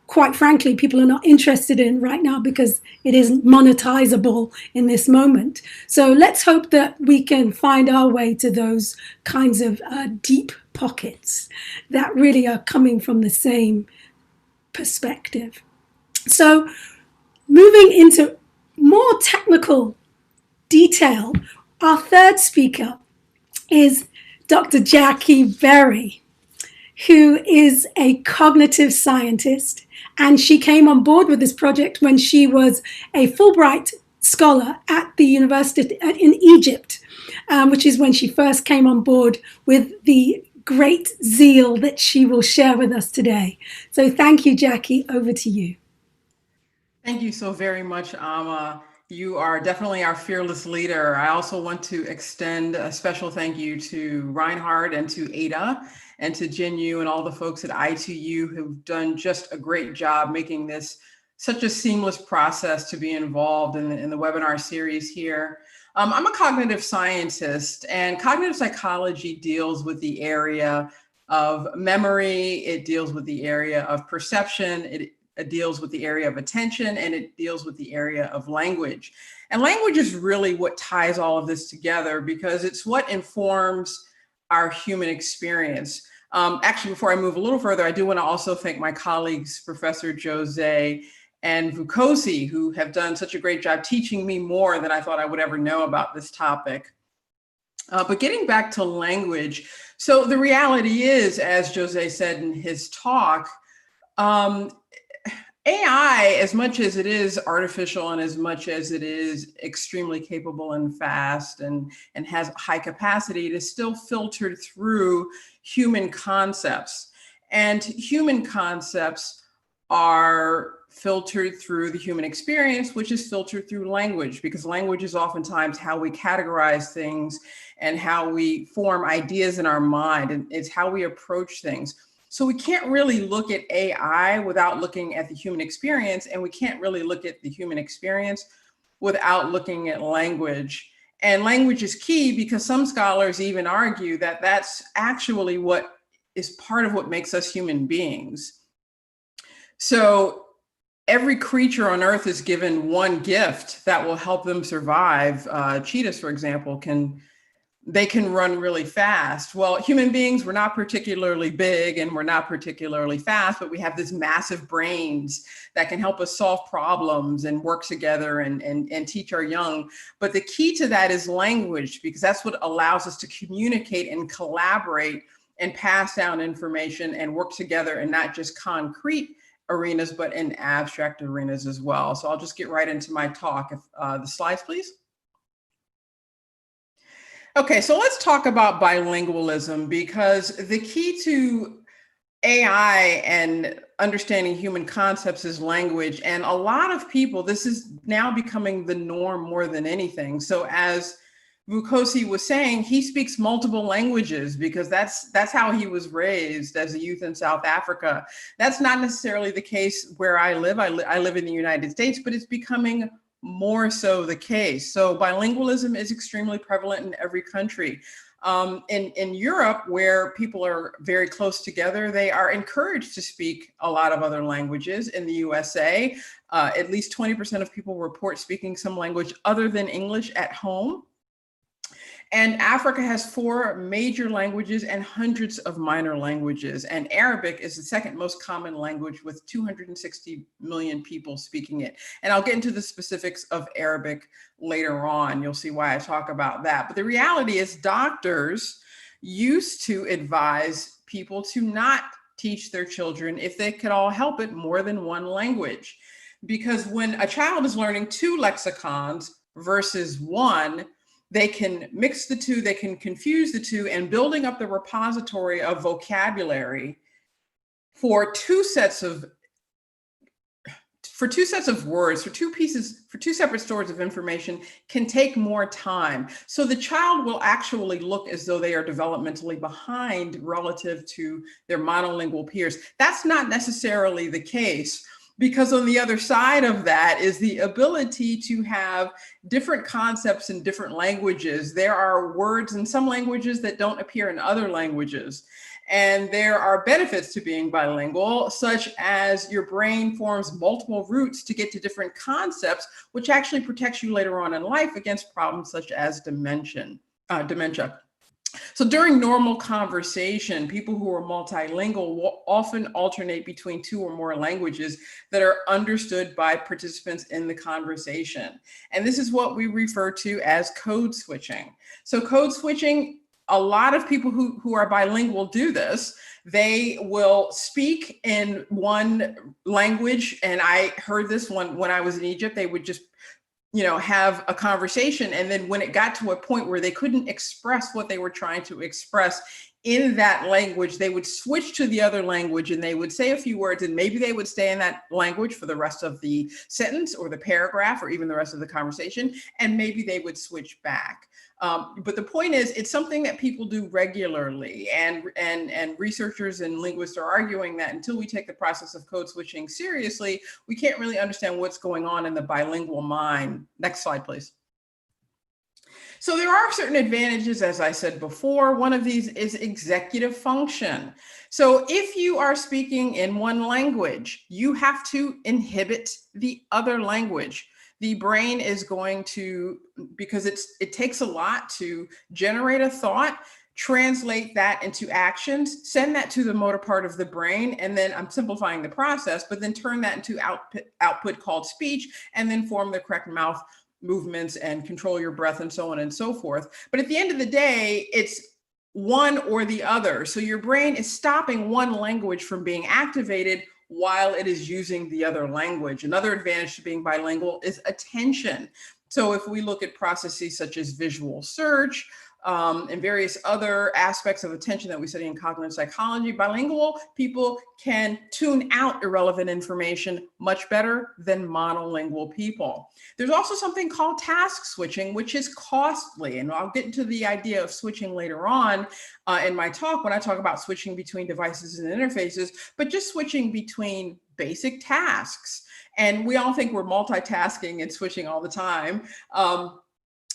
quite frankly, people are not interested in right now because it isn't monetizable in this moment. So let's hope that we can find our way to those kinds of deep pockets that really are coming from the same perspective. So moving into more technical detail, our third speaker is Dr. Jackie Berry, who is a cognitive scientist, and she came on board with this project when she was a Fulbright scholar at the university in Egypt, which is when she first came on board with the great zeal that she will share with us today. So thank you, Jackie. Over to you. Thank you so very much, Ama. You are definitely our fearless leader. I also want to extend a special thank you to Reinhard and to Ada and to Jinyu and all the folks at I2U who've done just a great job making this such a seamless process to be involved in the webinar series here. I'm a cognitive scientist, and cognitive psychology deals with the area of memory, it deals with the area of perception, it deals with the area of attention, and it deals with the area of language. And language is really what ties all of this together because it's what informs our human experience. Actually, before I move a little further, I do want to also thank my colleagues, Professor Jose and Vukosi, who have done such a great job teaching me more than I thought I would ever know about this topic. But getting back to language, so the reality is, as Jose said in his talk, AI, as much as it is artificial and as much as it is extremely capable and fast and has high capacity, it is still filtered through human concepts. And human concepts are filtered through the human experience, which is filtered through language, because language is oftentimes how we categorize things and how we form ideas in our mind, and it's how we approach things. So we can't really look at AI without looking at the human experience, and we can't really look at the human experience without looking at language. And language is key because some scholars even argue that that's actually what is part of what makes us human beings. So every creature on Earth is given one gift that will help them survive. Cheetahs, for example, can run really fast. Well, human beings, we're not particularly big and we're not particularly fast, but we have these massive brains that can help us solve problems and work together and teach our young. But the key to that is language, because that's what allows us to communicate and collaborate and pass down information and work together in not just concrete arenas, but in abstract arenas as well. So I'll just get right into my talk. If the slides, please. Okay, so let's talk about bilingualism, because the key to AI and understanding human concepts is language. And a lot of people, this is now becoming the norm more than anything. So as Vukosi was saying, he speaks multiple languages because that's how he was raised as a youth in South Africa. That's not necessarily the case where I live. I live in the United States, but it's becoming more so the case. So bilingualism is extremely prevalent in every country. In Europe, where people are very close together, they are encouraged to speak a lot of other languages. In the USA, at least 20% of people report speaking some language other than English at home. And Africa has 4 major languages and hundreds of minor languages. And Arabic is the second most common language with 260 million people speaking it. And I'll get into the specifics of Arabic later on. You'll see why I talk about that. But the reality is doctors used to advise people to not teach their children, if they could all help it, more than one language. Because when a child is learning 2 lexicons versus 1, they can mix the 2, they can confuse the 2, and building up the repository of vocabulary for 2 sets of words, for 2 separate stores of information can take more time. So the child will actually look as though they are developmentally behind relative to their monolingual peers. That's not necessarily the case, because on the other side of that is the ability to have different concepts in different languages. There are words in some languages that don't appear in other languages. And there are benefits to being bilingual, such as your brain forms multiple routes to get to different concepts, which actually protects you later on in life against problems such as dementia. So during normal conversation, people who are multilingual will often alternate between 2 or more languages that are understood by participants in the conversation. And this is what we refer to as code switching. So code switching, a lot of people who are bilingual do this. They will speak in one language. And I heard this one when I was in Egypt. They would just have a conversation. And then when it got to a point where they couldn't express what they were trying to express in that language, they would switch to the other language and they would say a few words, and maybe they would stay in that language for the rest of the sentence or the paragraph or even the rest of the conversation. And maybe they would switch back. But the point is, it's something that people do regularly, and researchers and linguists are arguing that until we take the process of code switching seriously, we can't really understand what's going on in the bilingual mind. Next slide, please. So there are certain advantages, as I said before. One of these is executive function. So if you are speaking in one language, you have to inhibit the other language. The brain is going to, because it takes a lot to generate a thought, translate that into actions, send that to the motor part of the brain, and then I'm simplifying the process, but then turn that into output called speech, and then form the correct mouth movements and control your breath and so on and so forth. But at the end of the day, it's one or the other. So your brain is stopping one language from being activated while it is using the other language. Another advantage to being bilingual is attention. So if we look at processes such as visual search, and various other aspects of attention that we study in cognitive psychology, bilingual people can tune out irrelevant information much better than monolingual people. There's also something called task switching, which is costly. And I'll get into the idea of switching later on in my talk when I talk about switching between devices and interfaces, but just switching between basic tasks. And we all think we're multitasking and switching all the time.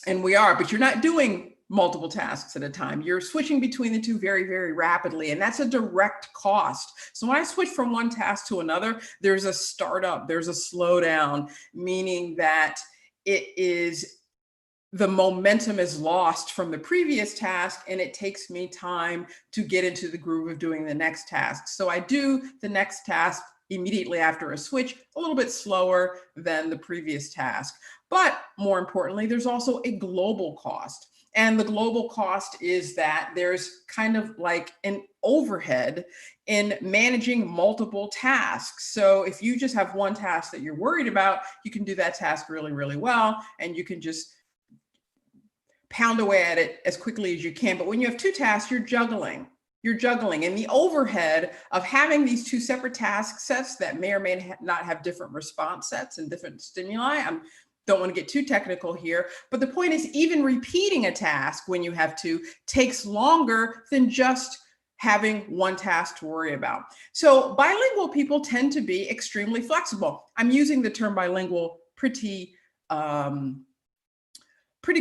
And we are, but you're not doing multiple tasks at a time. You're switching between the two very, very rapidly, and that's a direct cost. So when I switch from one task to another, there's a startup, there's a slowdown, meaning that the momentum is lost from the previous task, and it takes me time to get into the groove of doing the next task. So I do the next task immediately after a switch, a little bit slower than the previous task. But more importantly, there's also a global cost. And the global cost is that there's kind of like an overhead in managing multiple tasks. So if you just have one task that you're worried about, you can do that task really, really well, and you can just pound away at it as quickly as you can. But when you have two tasks, you're juggling. And the overhead of having these two separate task sets that may or may not have different response sets and different stimuli, don't want to get too technical here, but the point is even repeating a task when you have two takes longer than just having one task to worry about. So bilingual people tend to be extremely flexible. I'm using the term bilingual pretty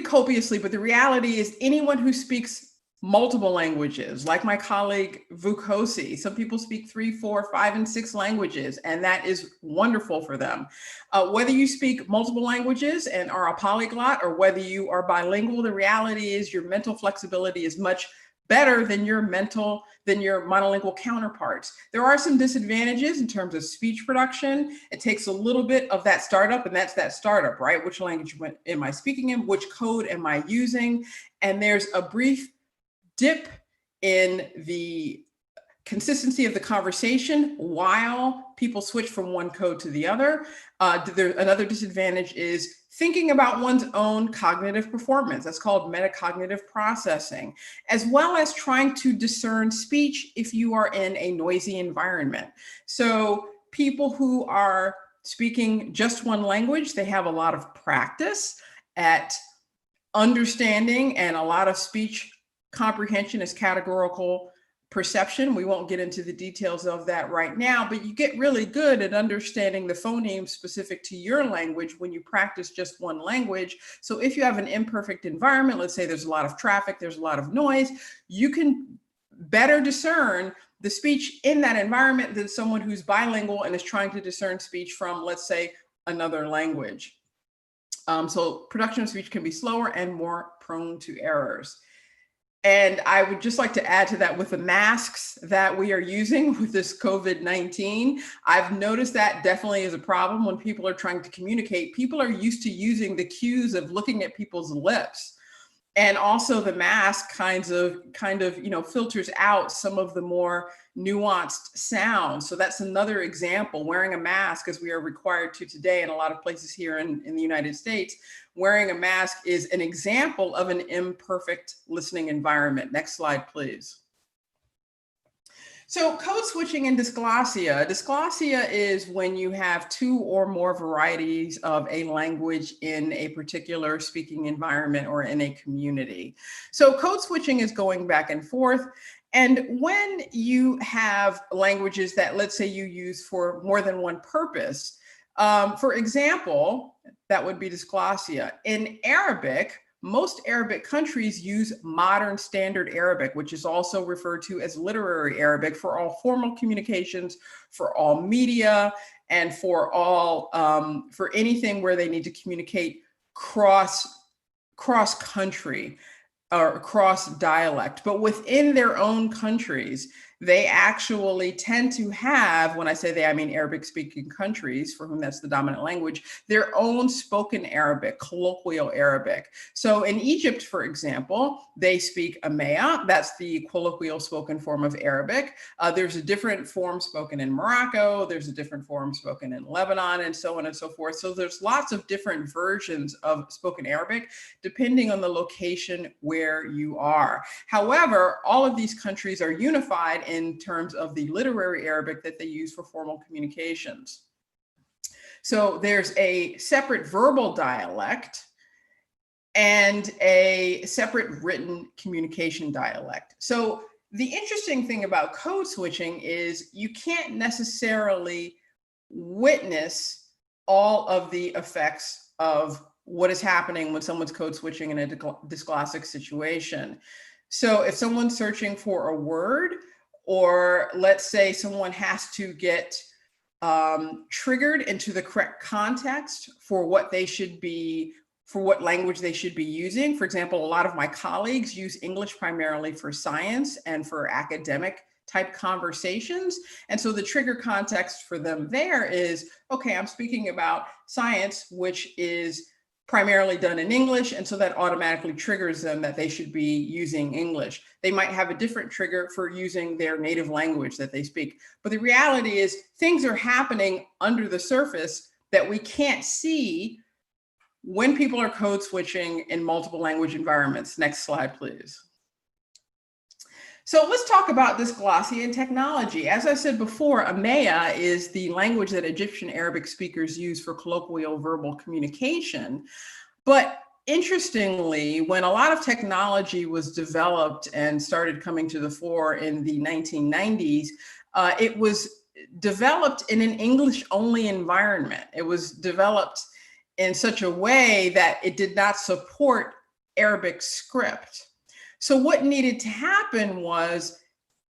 copiously, but the reality is anyone who speaks multiple languages, like my colleague Vukosi. Some people speak 3, 4, 5, and 6 languages, and that is wonderful for them. Whether you speak multiple languages and are a polyglot, or whether you are bilingual, the reality is your mental flexibility is much better than your monolingual counterparts. There are some disadvantages in terms of speech production. It takes a little bit of that startup, and that's that startup, right? Which language am I speaking in? Which code am I using? And there's a brief dip in the consistency of the conversation while people switch from one code to the other. Another disadvantage is thinking about one's own cognitive performance. That's called metacognitive processing, as well as trying to discern speech if you are in a noisy environment. So people who are speaking just one language, they have a lot of practice at understanding, and a lot of speech comprehension is categorical perception. We won't get into the details of that right now, but you get really good at understanding the phonemes specific to your language when you practice just one language. So if you have an imperfect environment, let's say there's a lot of traffic, there's a lot of noise, you can better discern the speech in that environment than someone who's bilingual and is trying to discern speech from, let's say, another language. So production of speech can be slower and more prone to errors. And I would just like to add to that, with the masks that we are using with this COVID-19, I've noticed that definitely is a problem when people are trying to communicate. People are used to using the cues of looking at people's lips. And also the mask kind of filters out some of the more nuanced sounds. So that's another example. Wearing a mask, as we are required to today in a lot of places here in the United States, wearing a mask is an example of an imperfect listening environment. Next slide, please. So code switching and dysglossia. Dysglossia is when you have two or more varieties of a language in a particular speaking environment or in a community. So code switching is going back and forth. And when you have languages that, let's say, you use for more than one purpose, for example, that would be dysglossia. In Arabic, most Arabic countries use modern standard Arabic, which is also referred to as literary Arabic, for all formal communications, for all media, and for all for anything where they need to communicate cross country or cross dialect. But within their own countries, they actually tend to have, when I say they, I mean Arabic speaking countries for whom that's the dominant language, their own spoken Arabic, colloquial Arabic. So in Egypt, for example, they speak Amaya. That's the colloquial spoken form of Arabic. There's a different form spoken in Morocco. There's a different form spoken in Lebanon, and so on and so forth. So there's lots of different versions of spoken Arabic, depending on the location where you are. However, all of these countries are unified in terms of the literary Arabic that they use for formal communications. So there's a separate verbal dialect and a separate written communication dialect. So the interesting thing about code switching is you can't necessarily witness all of the effects of what is happening when someone's code switching in a dysglossic situation. So if someone's searching for a word, or let's say someone has to get triggered into the correct context for what they should be, for what language they should be using. For example, a lot of my colleagues use English primarily for science and for academic type conversations. And so the trigger context for them there is, okay, I'm speaking about science, which is primarily done in English, and so that automatically triggers them that they should be using English. They might have a different trigger for using their native language that they speak. But the reality is things are happening under the surface that we can't see when people are code switching in multiple language environments. Next slide, please. So let's talk about dysglossia and technology. As I said before, Amaya is the language that Egyptian Arabic speakers use for colloquial verbal communication. But interestingly, when a lot of technology was developed and started coming to the fore in the 1990s, it was developed in an English-only environment. It was developed in such a way that it did not support Arabic script. So what needed to happen was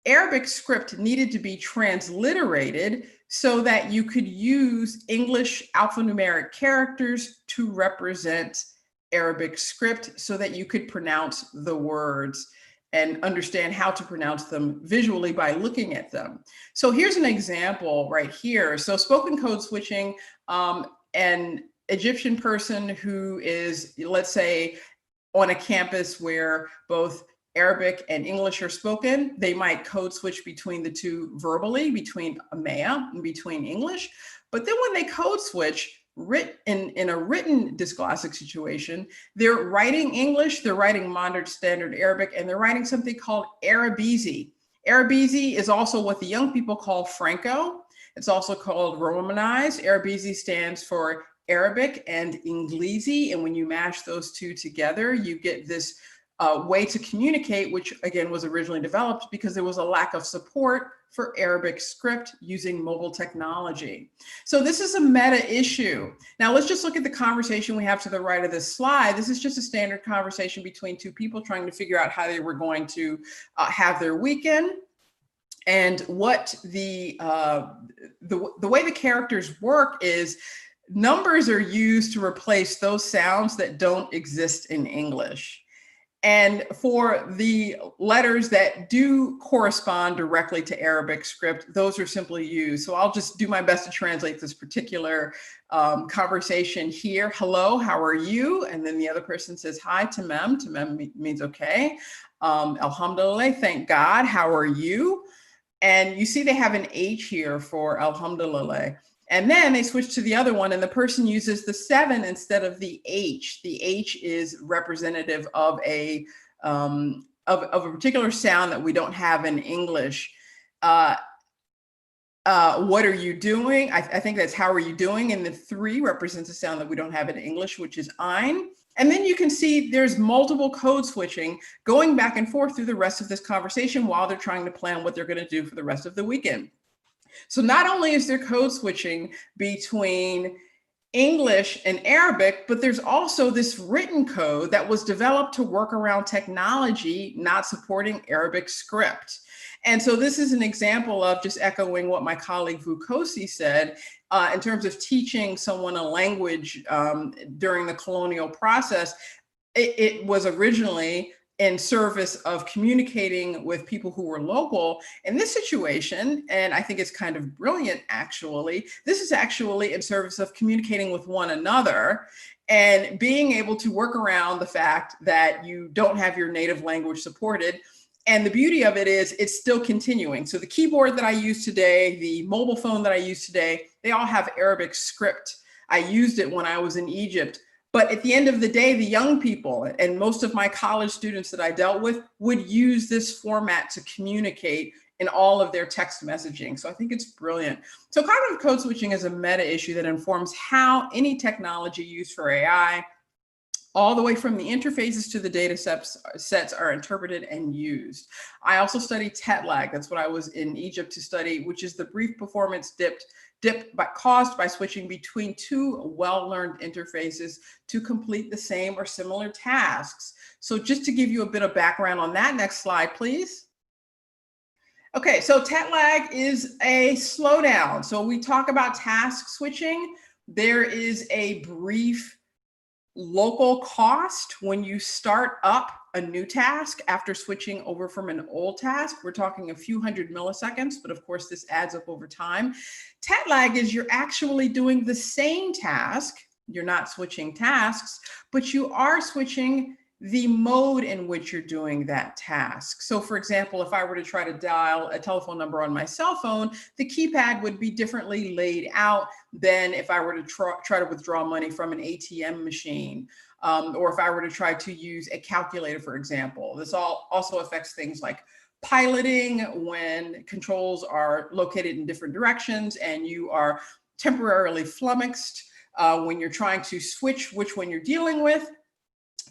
Arabic script needed to be transliterated so that you could use English alphanumeric characters to represent Arabic script so that you could pronounce the words and understand how to pronounce them visually by looking at them. So here's an example right here. So spoken code switching, an Egyptian person who is, let's say, on a campus where both Arabic and English are spoken, they might code switch between the two verbally, between Amaya and between English. But then when they code switch in a written dysglossic situation, they're writing English, they're writing modern standard Arabic, and they're writing something called Arabese. Arabese is also what the young people call Franco. It's also called Romanized. Arabese stands for Arabic and Inglesi, and when you mash those two together, you get this way to communicate, which again was originally developed because there was a lack of support for Arabic script using mobile technology. So this is a meta issue. Now let's just look at the conversation we have to the right of this slide. This is just a standard conversation between two people trying to figure out how they were going to have their weekend. And what the way the characters work is numbers are used to replace those sounds that don't exist in English. And for the letters that do correspond directly to Arabic script, those are simply used. So I'll just do my best to translate this particular conversation here. Hello, how are you? And then the other person says, hi, Tamam. Tamam means okay. Alhamdulillah, thank God. How are you? And you see they have an H here for Alhamdulillah. And then they switch to the other one and the person uses the 7 instead of the H. The H is representative of a particular sound that we don't have in English. What are you doing? I think that's how are you doing? And the 3 represents a sound that we don't have in English, which is ein. And then you can see there's multiple code switching going back and forth through the rest of this conversation while they're trying to plan what they're going to do for the rest of the weekend. So not only is there code switching between English and Arabic, but there's also this written code that was developed to work around technology not supporting Arabic script. And so this is an example of just echoing what my colleague Vukosi said in terms of teaching someone a language during the colonial process. It was originally in service of communicating with people who were local. In this situation, and I think it's kind of brilliant actually, this is actually in service of communicating with one another and being able to work around the fact that you don't have your native language supported. And the beauty of it is it's still continuing. So the keyboard that I use today, the mobile phone that I use today, they all have Arabic script. I used it when I was in Egypt. But at the end of the day, the young people and most of my college students that I dealt with would use this format to communicate in all of their text messaging. So I think it's brilliant. So cognitive code switching is a meta issue that informs how any technology used for AI, all the way from the interfaces to the data sets are interpreted and used. I also study TET-lag. That's what I was in Egypt to study, which is the brief performance dip caused by switching between two well-learned interfaces to complete the same or similar tasks. So just to give you a bit of background on that, next slide, please. Okay, so TET-lag is a slowdown. So we talk about task switching. There is a brief local cost when you start up a new task after switching over from an old task. We're talking a few hundred milliseconds, but of course this adds up over time. TET-lag is you're actually doing the same task. You're not switching tasks, but you are switching the mode in which you're doing that task. So for example, if I were to try to dial a telephone number on my cell phone, the keypad would be differently laid out than if I were to try to withdraw money from an ATM machine, or if I were to try to use a calculator, for example. This also affects things like piloting when controls are located in different directions and you are temporarily flummoxed when you're trying to switch which one you're dealing with.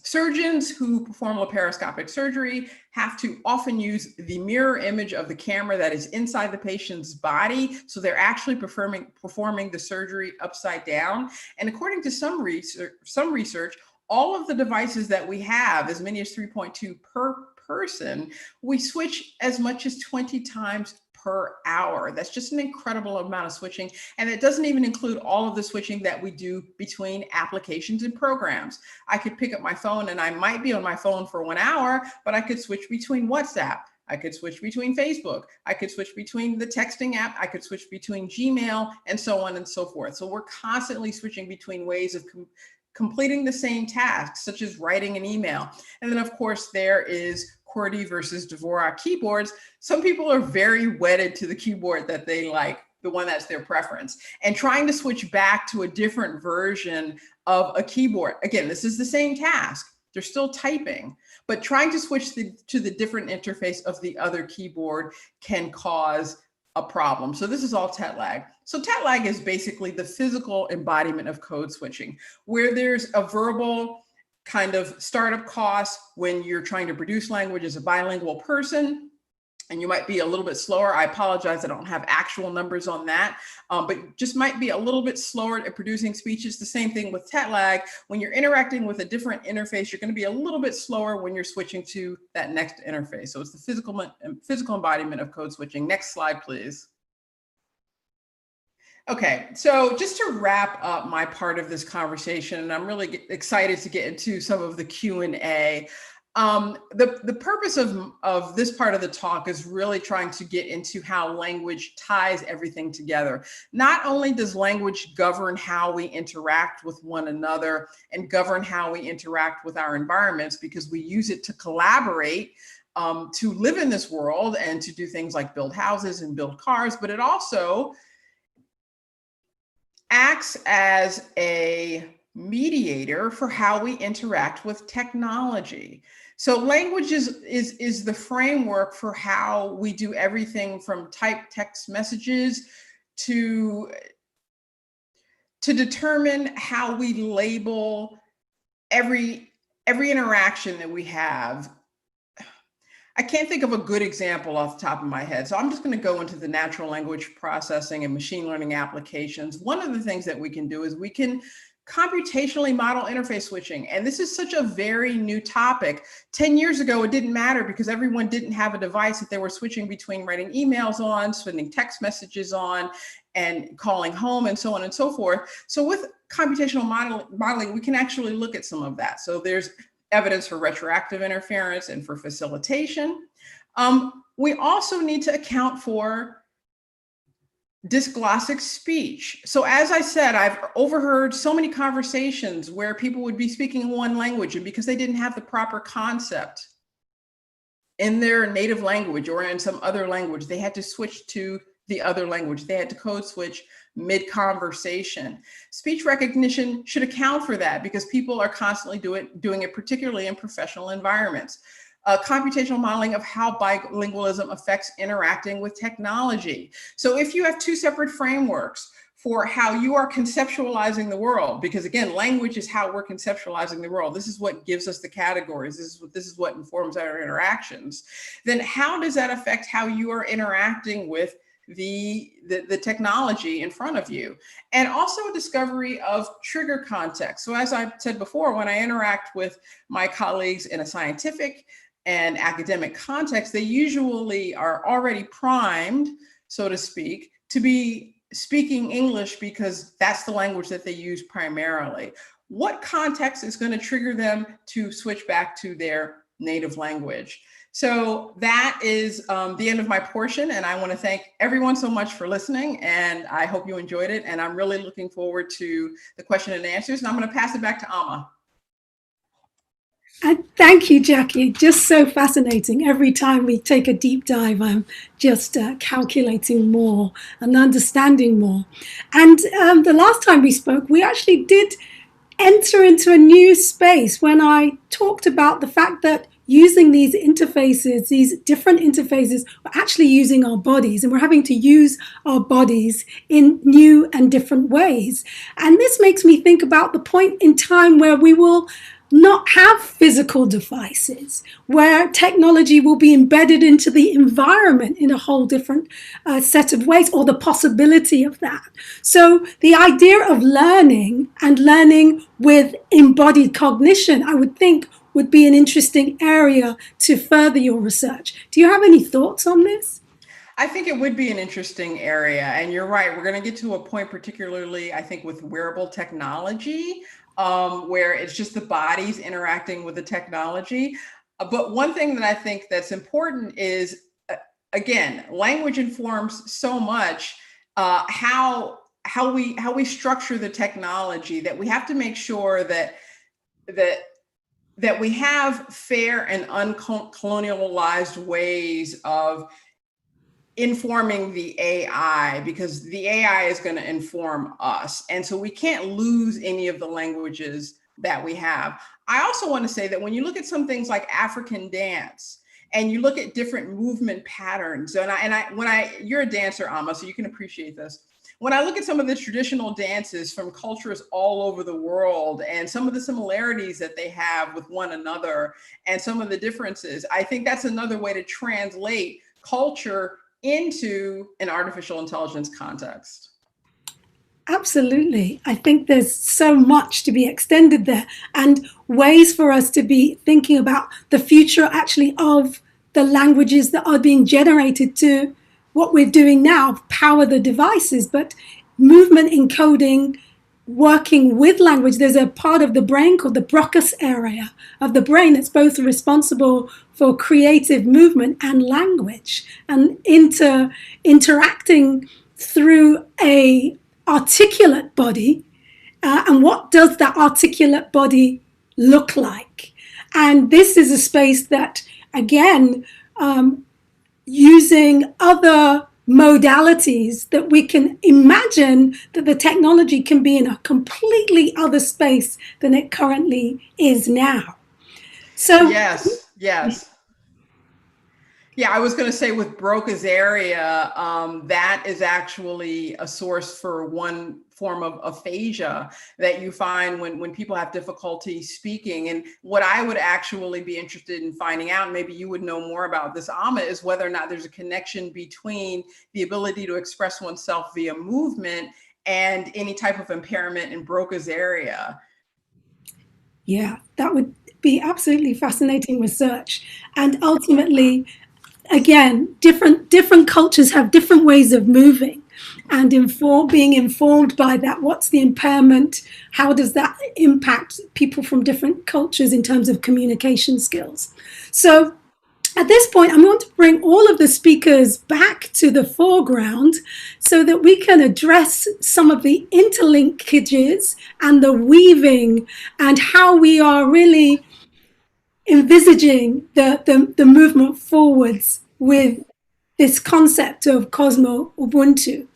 Surgeons who perform laparoscopic surgery have to often use the mirror image of the camera that is inside the patient's body. So they're actually performing the surgery upside down. And according to some research, all of the devices that we have, as many as 3.2 per person, we switch as much as 20 times per hour. That's just an incredible amount of switching. And it doesn't even include all of the switching that we do between applications and programs. I could pick up my phone and I might be on my phone for 1 hour, but I could switch between WhatsApp. I could switch between Facebook. I could switch between the texting app. I could switch between Gmail and so on and so forth. So we're constantly switching between ways of completing the same tasks, such as writing an email. And then of course there is QWERTY versus Dvorak keyboards. Some people are very wedded to the keyboard that they like, the one that's their preference, and trying to switch back to a different version of a keyboard. Again, this is the same task. They're still typing, but trying to switch to the different interface of the other keyboard can cause a problem. So this is all TET-lag. So TET-lag is basically the physical embodiment of code switching, where there's a verbal kind of startup costs when you're trying to produce language as a bilingual person, and you might be a little bit slower. I apologize, I don't have actual numbers on that, but just might be a little bit slower at producing speeches. The same thing with TET-lag. When you're interacting with a different interface, you're going to be a little bit slower when you're switching to that next interface. So it's the physical embodiment of code switching. Next slide, please. Okay, so just to wrap up my part of this conversation, and I'm really excited to get into some of the Q&A. The purpose of this part of the talk is really trying to get into how language ties everything together. Not only does language govern how we interact with one another and govern how we interact with our environments, because we use it to collaborate, to live in this world and to do things like build houses and build cars, but it also acts as a mediator for how we interact with technology. So language is the framework for how we do everything from type text messages to determine how we label every interaction that we have. I can't think of a good example off the top of my head, so I'm just going to go into the natural language processing and machine learning applications. One of the things that we can do is we can computationally model interface switching. And this is such a very new topic. 10 years ago, it didn't matter because everyone didn't have a device that they were switching between writing emails on, sending text messages on, and calling home, and so on and so forth. So with computational modeling, we can actually look at some of that. So there's evidence for retroactive interference and for facilitation. We also need to account for dysglossic speech. So as I said, I've overheard so many conversations where people would be speaking one language, and because they didn't have the proper concept in their native language or in some other language, they had to switch to the other language. They had to code switch mid-conversation. Speech recognition should account for that because people are constantly doing it, particularly in professional environments. Computational modeling of how bilingualism affects interacting with technology. So if you have two separate frameworks for how you are conceptualizing the world, because again, language is how we're conceptualizing the world. This is what gives us the categories. This is what informs our interactions. Then how does that affect how you are interacting with the technology in front of you? And also a discovery of trigger context. So as I said before, when I interact with my colleagues in a scientific and academic context, they usually are already primed, so to speak, to be speaking English because that's the language that they use primarily. What context is going to trigger them to switch back to their native language? So that is the end of my portion, and I want to thank everyone so much for listening, and I hope you enjoyed it, and I'm really looking forward to the question and answers, and I'm going to pass it back to Amma. And thank you, Jackie. Just so fascinating. Every time we take a deep dive, I'm just calculating more and understanding more. And the last time we spoke, we actually did enter into a new space when I talked about the fact that using these interfaces, these different interfaces, we're actually using our bodies, and we're having to use our bodies in new and different ways. And this makes me think about the point in time where we will not have physical devices, where technology will be embedded into the environment in a whole different set of ways, or the possibility of that. So the idea of learning and learning with embodied cognition, I would think, would be an interesting area to further your research. Do you have any thoughts on this? I think it would be an interesting area. And you're right, we're going to get to a point, particularly, I think, with wearable technology, where it's just the bodies interacting with the technology. But one thing that I think that's important is, again, language informs so much how we structure the technology, that we have to make sure that we have fair and uncolonialized ways of informing the AI, because the AI is going to inform us. And so we can't lose any of the languages that we have. I also want to say that when you look at some things like African dance, and you look at different movement patterns, you're a dancer, Amma, so you can appreciate this. When I look at some of the traditional dances from cultures all over the world and some of the similarities that they have with one another and some of the differences, I think that's another way to translate culture into an artificial intelligence context. Absolutely. I think there's so much to be extended there, and ways for us to be thinking about the future actually of the languages that are being generated to what we're doing now, power the devices, but movement encoding, working with language. There's a part of the brain called the Broca's area of the brain that's both responsible for creative movement and language, and interacting through a articulate body. And what does that articulate body look like? And this is a space that, again, using other modalities, that we can imagine that the technology can be in a completely other space than it currently is now. So yes. Yeah, I was going to say with Broca's area, that is actually a source for one form of aphasia that you find when people have difficulty speaking. And what I would actually be interested in finding out, maybe you would know more about this, Amma, is whether or not there's a connection between the ability to express oneself via movement and any type of impairment in Broca's area. Yeah, that would be absolutely fascinating research. And ultimately, again, different cultures have different ways of moving. and being informed by that. What's the impairment? How does that impact people from different cultures in terms of communication skills? So at this point, I want to bring all of the speakers back to the foreground so that we can address some of the interlinkages and the weaving and how we are really envisaging the movement forwards with this concept of Cosmo-Ubuntu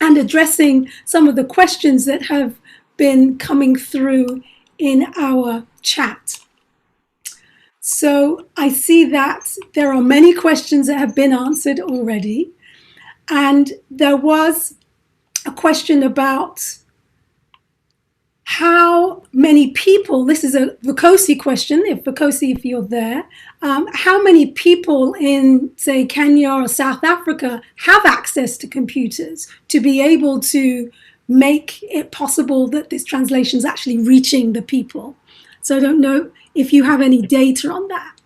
and addressing some of the questions that have been coming through in our chat. So I see that there are many questions that have been answered already. And there was a question about how many people, this is a Vukosi question, if you're there, how many people in, say, Kenya or South Africa have access to computers to be able to make it possible that this translation is actually reaching the people? So I don't know if you have any data on that.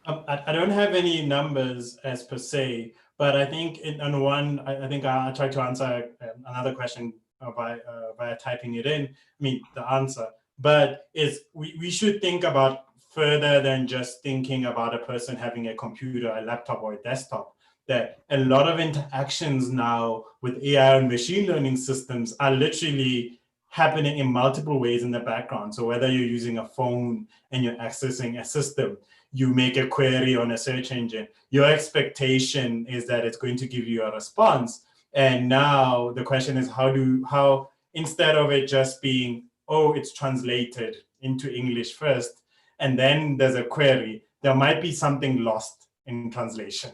I don't have any numbers as per se, but I think I think I'll try to answer another question by typing it in. I mean, the answer, but we should think about further than just thinking about a person having a computer, a laptop, or a desktop. That a lot of interactions now with AI and machine learning systems are literally happening in multiple ways in the background. So whether you're using a phone and you're accessing a system, you make a query on a search engine, your expectation is that it's going to give you a response. And now the question is how instead of it just being, oh, it's translated into English first, and then there's a query, there might be something lost in translation,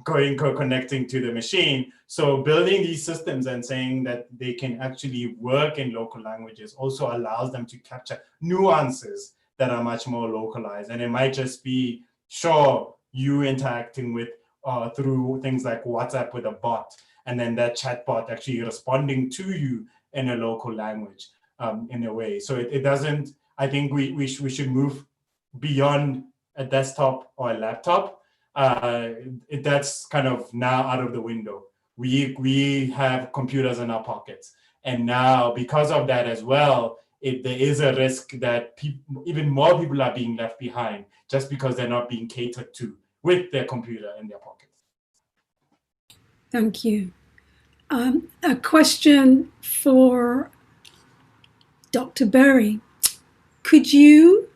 connecting to the machine. So building these systems and saying that they can actually work in local languages also allows them to capture nuances that are much more localized. And it might just be, sure, you interacting with through things like WhatsApp with a bot, and then that chat bot actually responding to you in a local language in a way. So it doesn't, I think we should move beyond a desktop or a laptop. That's kind of now out of the window. We have computers in our pockets. And now, because of that as well, there is a risk that even more people are being left behind just because they're not being catered to with their computer in their pockets. Thank you. A question for Dr. Berry. Could you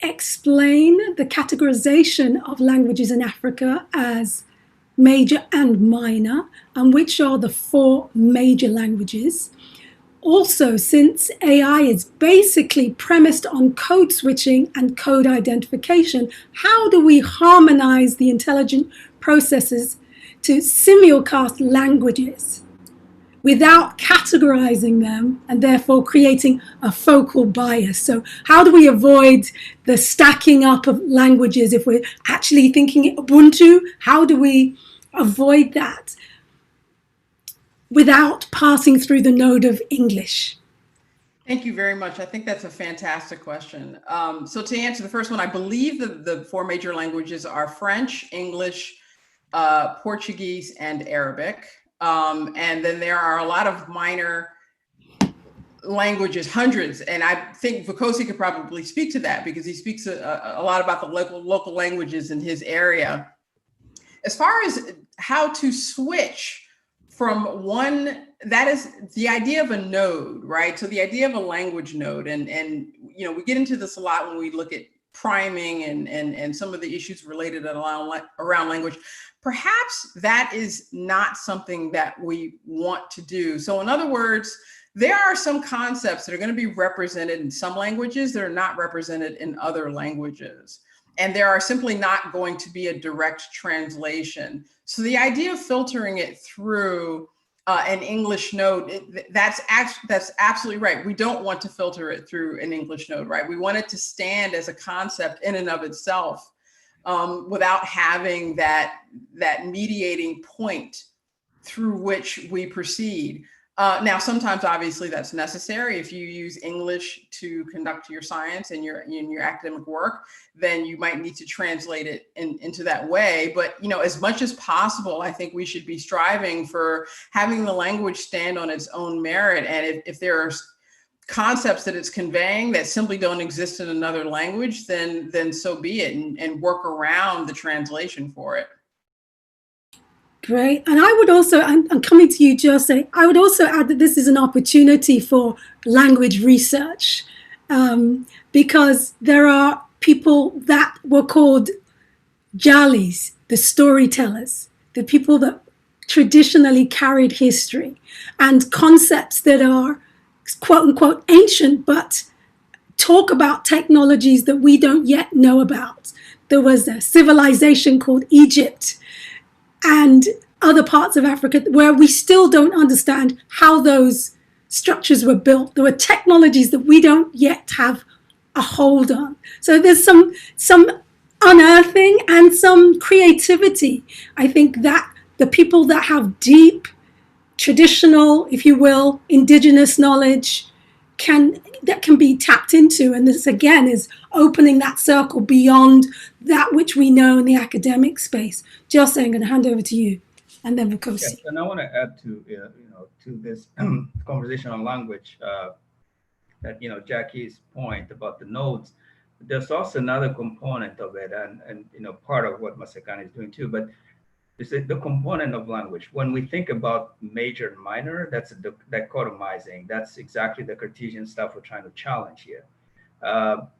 explain the categorization of languages in Africa as major and minor, and which are the 4 major languages? Also, since AI is basically premised on code switching and code identification, how do we harmonize the intelligent processes to simulcast languages without categorizing them and therefore creating a focal bias? So how do we avoid the stacking up of languages if we're actually thinking Ubuntu? How do we avoid that without passing through the node of English? Thank you very much. I think that's a fantastic question. So to answer the first one, I believe the 4 major languages are French, English, Portuguese, and Arabic. And then there are a lot of minor languages, hundreds. And I think Vukosi could probably speak to that because he speaks a lot about the local languages in his area. As far as how to switch from one, that is the idea of a node, right? So the idea of a language node, and you know, we get into this a lot when we look at priming and some of the issues related around language. Perhaps that is not something that we want to do. So in other words, there are some concepts that are going to be represented in some languages that are not represented in other languages. And there are simply not going to be a direct translation. So the idea of filtering it through an English node, that's absolutely right. We don't want to filter it through an English node, right? We want it to stand as a concept in and of itself without having that mediating point through which we proceed. Now, sometimes obviously that's necessary. If you use English to conduct your science and your academic work, then you might need to translate it into that way. But, you know, as much as possible, I think we should be striving for having the language stand on its own merit. And if there are concepts that it's conveying that simply don't exist in another language, then so be it, and work around the translation for it. Great. And I would also, I'm coming to you, Jose, I would also add that this is an opportunity for language research, because there are people that were called Jalis, the storytellers, the people that traditionally carried history and concepts that are quote unquote ancient, but talk about technologies that we don't yet know about. There was a civilization called Egypt and other parts of Africa where we still don't understand how those structures were built. There were technologies that we don't yet have a hold on. So there's some unearthing and some creativity. I think that the people that have deep, traditional, if you will, indigenous knowledge can be tapped into. And this again is opening that circle beyond that which we know in the academic space. Jose, I'm going to hand over to you, and then Vukosi. Yes, and I want to add to to this conversation on language that Jackie's point about the nodes. There's also another component of it, and part of what Masakhane is doing too. But it's the component of language. When we think about major and minor, that's the dichotomizing. That's exactly the Cartesian stuff we're trying to challenge here.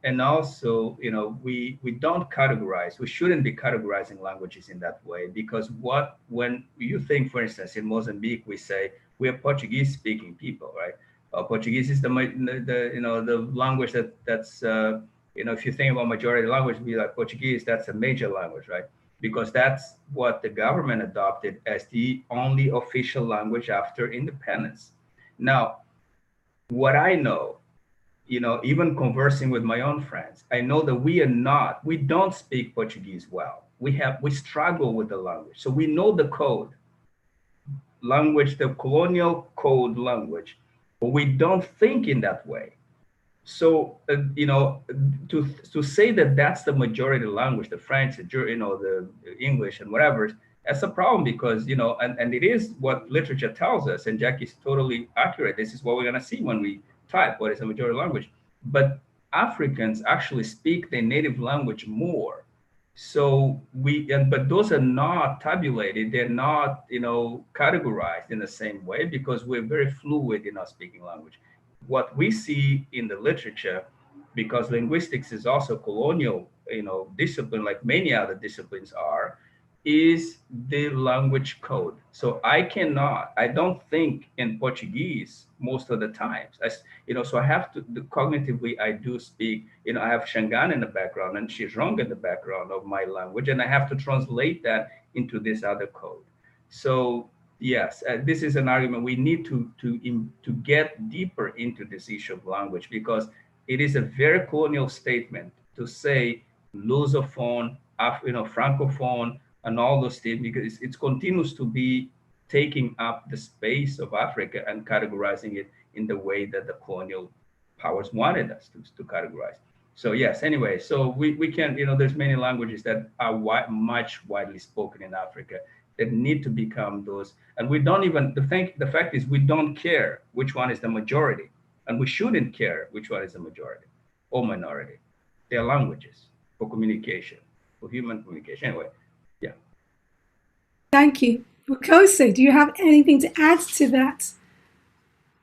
And also, we don't categorize. We shouldn't be categorizing languages in that way, because when you think, for instance, in Mozambique, we say we are Portuguese-speaking people, right? Portuguese is the language that's if you think about majority language, be like Portuguese, that's a major language, right? Because that's what the government adopted as the only official language after independence. Now, what I know, even conversing with my own friends, I know that we don't speak Portuguese well. We struggle with the language. So we know the code language, the colonial code language, but we don't think in that way. So, to say that that's the majority language, the French, the English and whatever, that's a problem, because, and it is what literature tells us, and Jackie's totally accurate. This is what we're going to see when we type what is a majority language. But Africans actually speak their native language more. So but those are not tabulated. They're not, categorized in the same way, because we're very fluid in our speaking language. What we see in the literature, because linguistics is also colonial, discipline, like many other disciplines are, is the language code. So I don't think in Portuguese most of the times. So I have to, cognitively, I do speak, I have Shangan in the background and Xizhong in the background of my language, and I have to translate that into this other code. So yes, this is an argument. We need to get deeper into this issue of language, because it is a very colonial statement to say Lusophone, Francophone, and all those things, because it continues to be taking up the space of Africa and categorizing it in the way that the colonial powers wanted us to categorize. So yes, anyway, so we can, there's many languages that are much widely spoken in Africa that need to become those. And we don't even, the fact is we don't care which one is the majority, and we shouldn't care which one is the majority or minority. They're languages for communication, for human communication. Anyway, yeah. Thank you. Vukosi, do you have anything to add to that?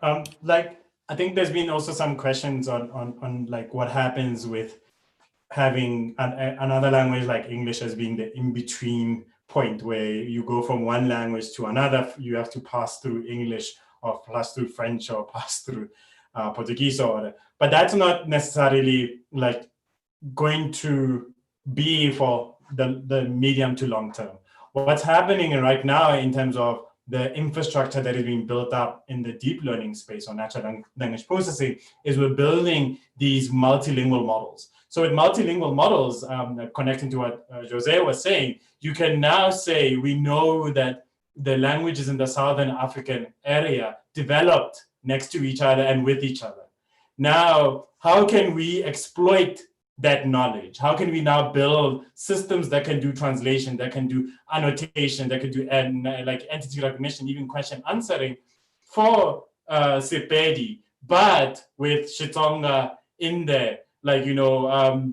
I think there's been also some questions on like what happens with having another language like English as being the in-between point where you go from one language to another. You have to pass through English or pass through French or pass through Portuguese or whatever. But that's not necessarily like going to be for the medium to long term. What's happening right now in terms of the infrastructure that is being built up in the deep learning space or natural language processing is we're building these multilingual models. So with multilingual models, connecting to what Jose was saying, you can now say, we know that the languages in the Southern African area developed next to each other and with each other. Now, how can we exploit that knowledge? How can we now build systems that can do translation, that can do annotation, that can do like entity recognition, even question answering for Sepedi, but with Xitsonga in there, like, you know,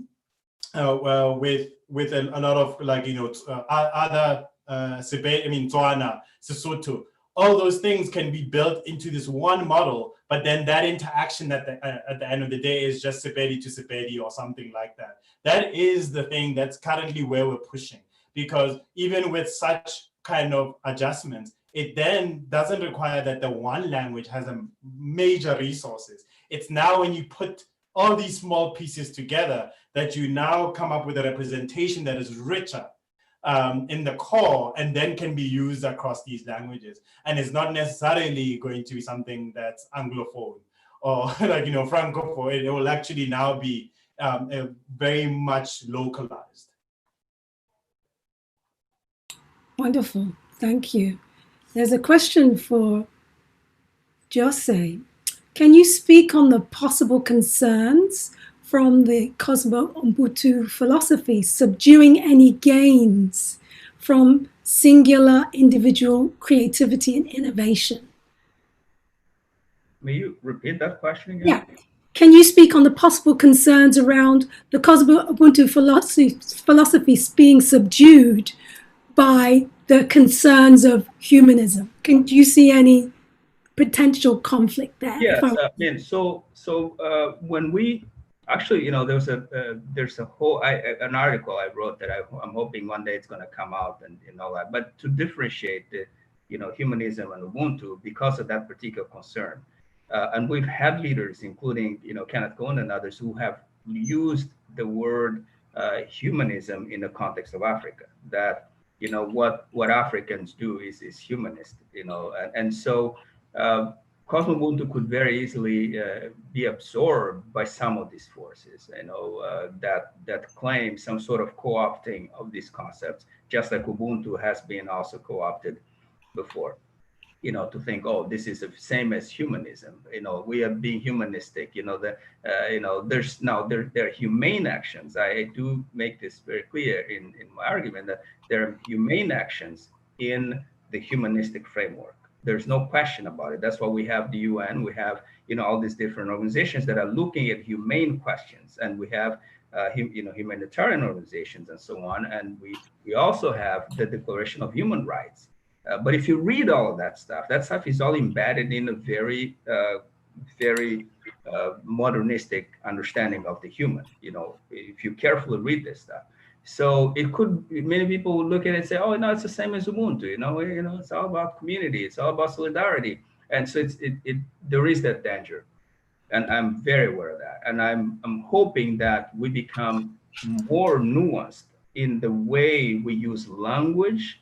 with a lot of, like, you know, other Sepedi, I mean, Tswana, Sesotho, all those things can be built into this one model, but then that interaction at the end of the day is just Sepedi to Sepedi or something like that. That is the thing that's currently where we're pushing, because even with such kind of adjustments, it then doesn't require that the one language has a major resources. It's now when you put all these small pieces together that you now come up with a representation that is richer in the core, and then can be used across these languages. And it's not necessarily going to be something that's Anglophone or like, you know, Francophone. It will actually now be very much localized. Wonderful, thank you. There's a question for Jose. Can you speak on the possible concerns from the Cosmo-Ubuntu philosophy subduing any gains from singular individual creativity and innovation? May you repeat that question again? Yeah. Can you speak on the possible concerns around the Cosmo-Ubuntu philosophy being subdued by the concerns of humanism? Do you see any potential conflict there? Yes, I mean, so when we actually, you know, there's a whole an article I wrote that I'm hoping one day it's going to come out and all that, but to differentiate the, you know, humanism and Ubuntu because of that particular concern. And we've had leaders, including, you know, Kenneth Cohen and others, who have used the word humanism in the context of Africa, that, you know, what Africans do is humanist, you know, and so Cosmo-Ubuntu could very easily be absorbed by some of these forces, you know, that claim some sort of co-opting of these concepts, just like Ubuntu has been also co-opted before, you know, to think, oh, this is the same as humanism, you know, we are being humanistic, you know, you know, there's now there are humane actions. I do make this very clear in my argument that there are humane actions in the humanistic framework. There's no question about it. That's why we have the UN. We have, you know, all these different organizations that are looking at humane questions, and we have, you know, humanitarian organizations and so on. And we also have the Declaration of Human Rights. But if you read all of that stuff is all embedded in a very, very modernistic understanding of the human. You know, if you carefully read this stuff. So it could, many people would look at it and say, oh, no, it's the same as Ubuntu, you know, it's all about community, it's all about solidarity. And so there is that danger. And I'm very aware of that. And I'm hoping that we become more nuanced in the way we use language,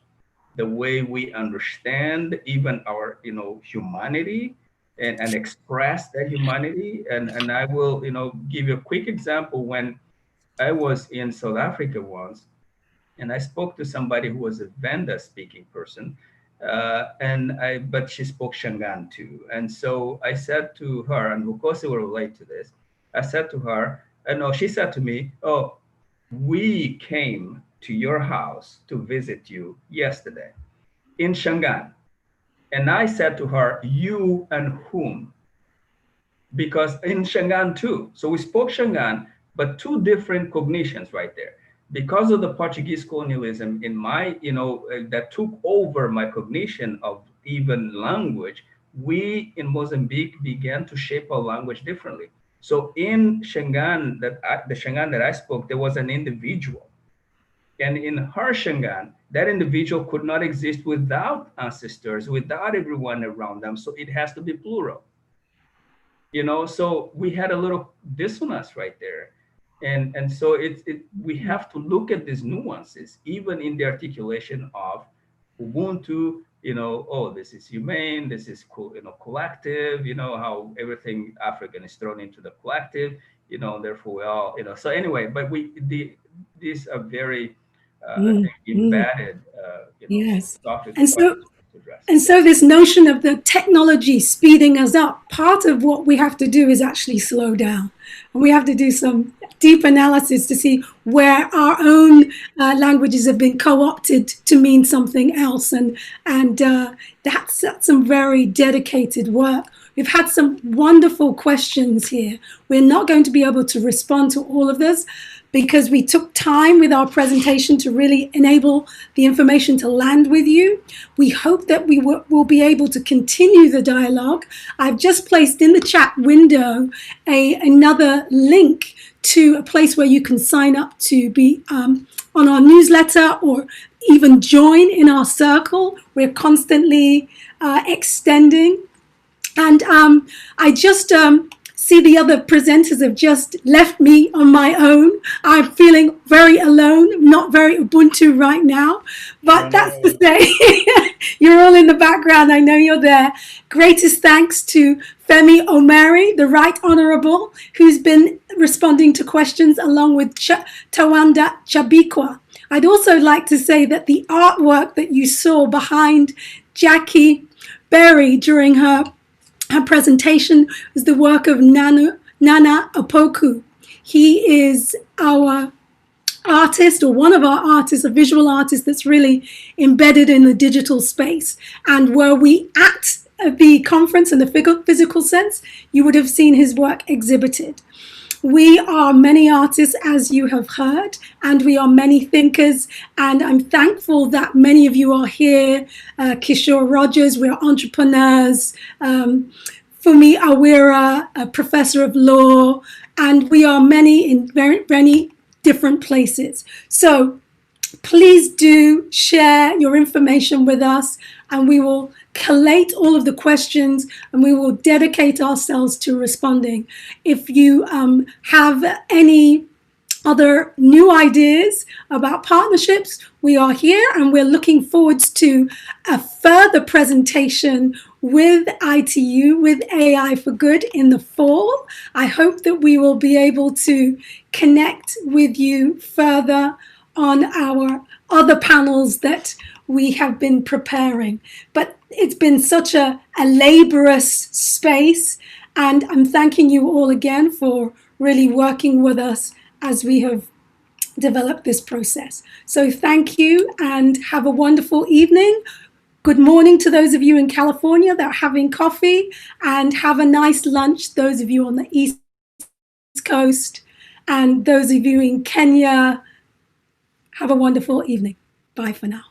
the way we understand even our, you know, humanity and express that humanity. And I will, you know, give you a quick example. When I was in South Africa once, and I spoke to somebody who was a Venda speaking person, but she spoke Shangaan too. And so I said to her, and Hukosi will relate to this, I said to her, she said to me, oh, we came to your house to visit you yesterday in Shangaan. And I said to her, you and whom? Because in Shangaan too. So we spoke Shangaan, but two different cognitions right there. Because of the Portuguese colonialism in my, you know, that took over my cognition of even language, we in Mozambique began to shape our language differently. So in Shangaan, the Shangaan that I spoke, there was an individual. And in her Shangaan, that individual could not exist without ancestors, without everyone around them. So it has to be plural. You know, so we had a little dissonance right there. And so we have to look at these nuances, even in the articulation of Ubuntu, you know, oh, this is humane, this is cool, you know, collective, you know, how everything African is thrown into the collective, you know, therefore we all, you know, so anyway, but these are very embedded, you know, yes. And so address. And so this notion of the technology speeding us up, part of what we have to do is actually slow down. And we have to do some deep analysis to see where our own languages have been co-opted to mean something else. And that's some very dedicated work. We've had some wonderful questions here. We're not going to be able to respond to all of this because we took time with our presentation to really enable the information to land with you. We hope that we will be able to continue the dialogue. I've just placed in the chat window another link to a place where you can sign up to be on our newsletter or even join in our circle. We're constantly extending. And I just see the other presenters have just left me on my own. I'm feeling very alone, not very Ubuntu right now. But that's to say, you're all in the background. I know you're there. Greatest thanks to Femi Omeri, the Right Honourable, who's been responding to questions along with Tawanda Chabikwa. I'd also like to say that the artwork that you saw behind Jackie Berry during her presentation was the work of Nana Opoku. He is our artist, or one of our artists, a visual artist that's really embedded in the digital space. And were we at the conference in the physical sense, you would have seen his work exhibited. We are many artists, as you have heard, and we are many thinkers. And I'm thankful that many of you are here. Kishore Rogers, we're entrepreneurs. Fumi Awira, a professor of law. And we are many in very different places. So please do share your information with us, and we will collate all of the questions and we will dedicate ourselves to responding. If you have any other new ideas about partnerships, we are here, and we're looking forward to a further presentation with ITU, with AI for Good in the fall. I hope that we will be able to connect with you further on our other panels that we have been preparing. But it's been such a laborious space, and I'm thanking you all again for really working with us as we have developed this process. So thank you, and have a wonderful evening. Good morning to those of you in California that are having coffee, and have a nice lunch, those of you on the East Coast, and those of you in Kenya, have a wonderful evening. Bye for now.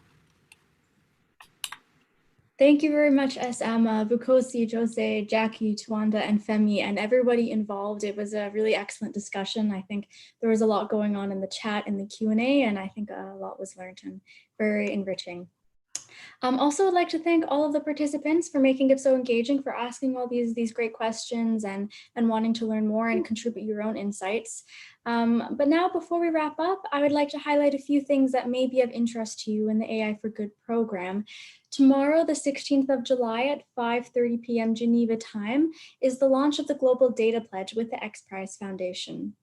Thank you very much, Esama, Vukosi, Jose, Jackie, Tawanda, and Femi, and everybody involved. It was a really excellent discussion. I think there was a lot going on in the chat and the Q&A, and I think a lot was learned and very enriching. Also, I'd like to thank all of the participants for making it so engaging, for asking all these great questions and wanting to learn more and contribute your own insights. But now, before we wrap up, I would like to highlight a few things that may be of interest to you in the AI for Good program. Tomorrow, the 16th of July at 5:30 p.m. Geneva time is the launch of the Global Data Pledge with the X Prize Foundation.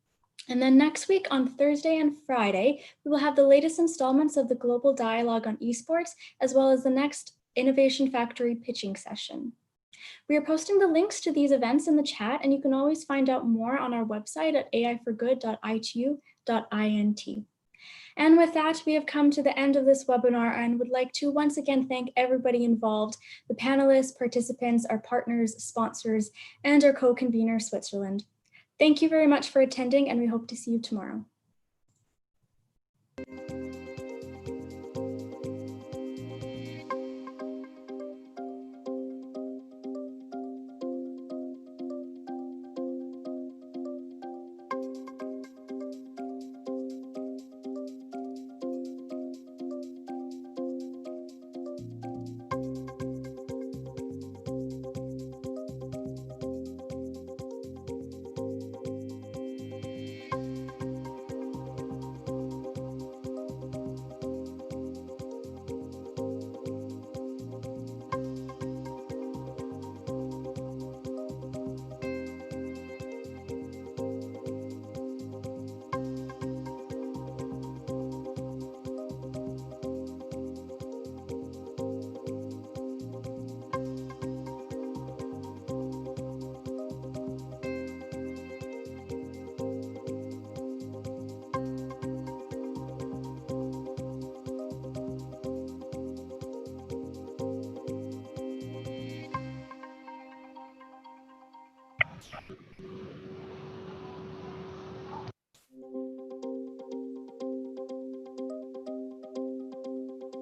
And then next week on Thursday and Friday, we will have the latest installments of the Global Dialogue on Esports, as well as the next Innovation Factory pitching session. We are posting the links to these events in the chat, and you can always find out more on our website at aiforgood.itu.int. And with that, we have come to the end of this webinar and would like to once again thank everybody involved, the panelists, participants, our partners, sponsors, and our co-convener, Switzerland. Thank you very much for attending, and we hope to see you tomorrow.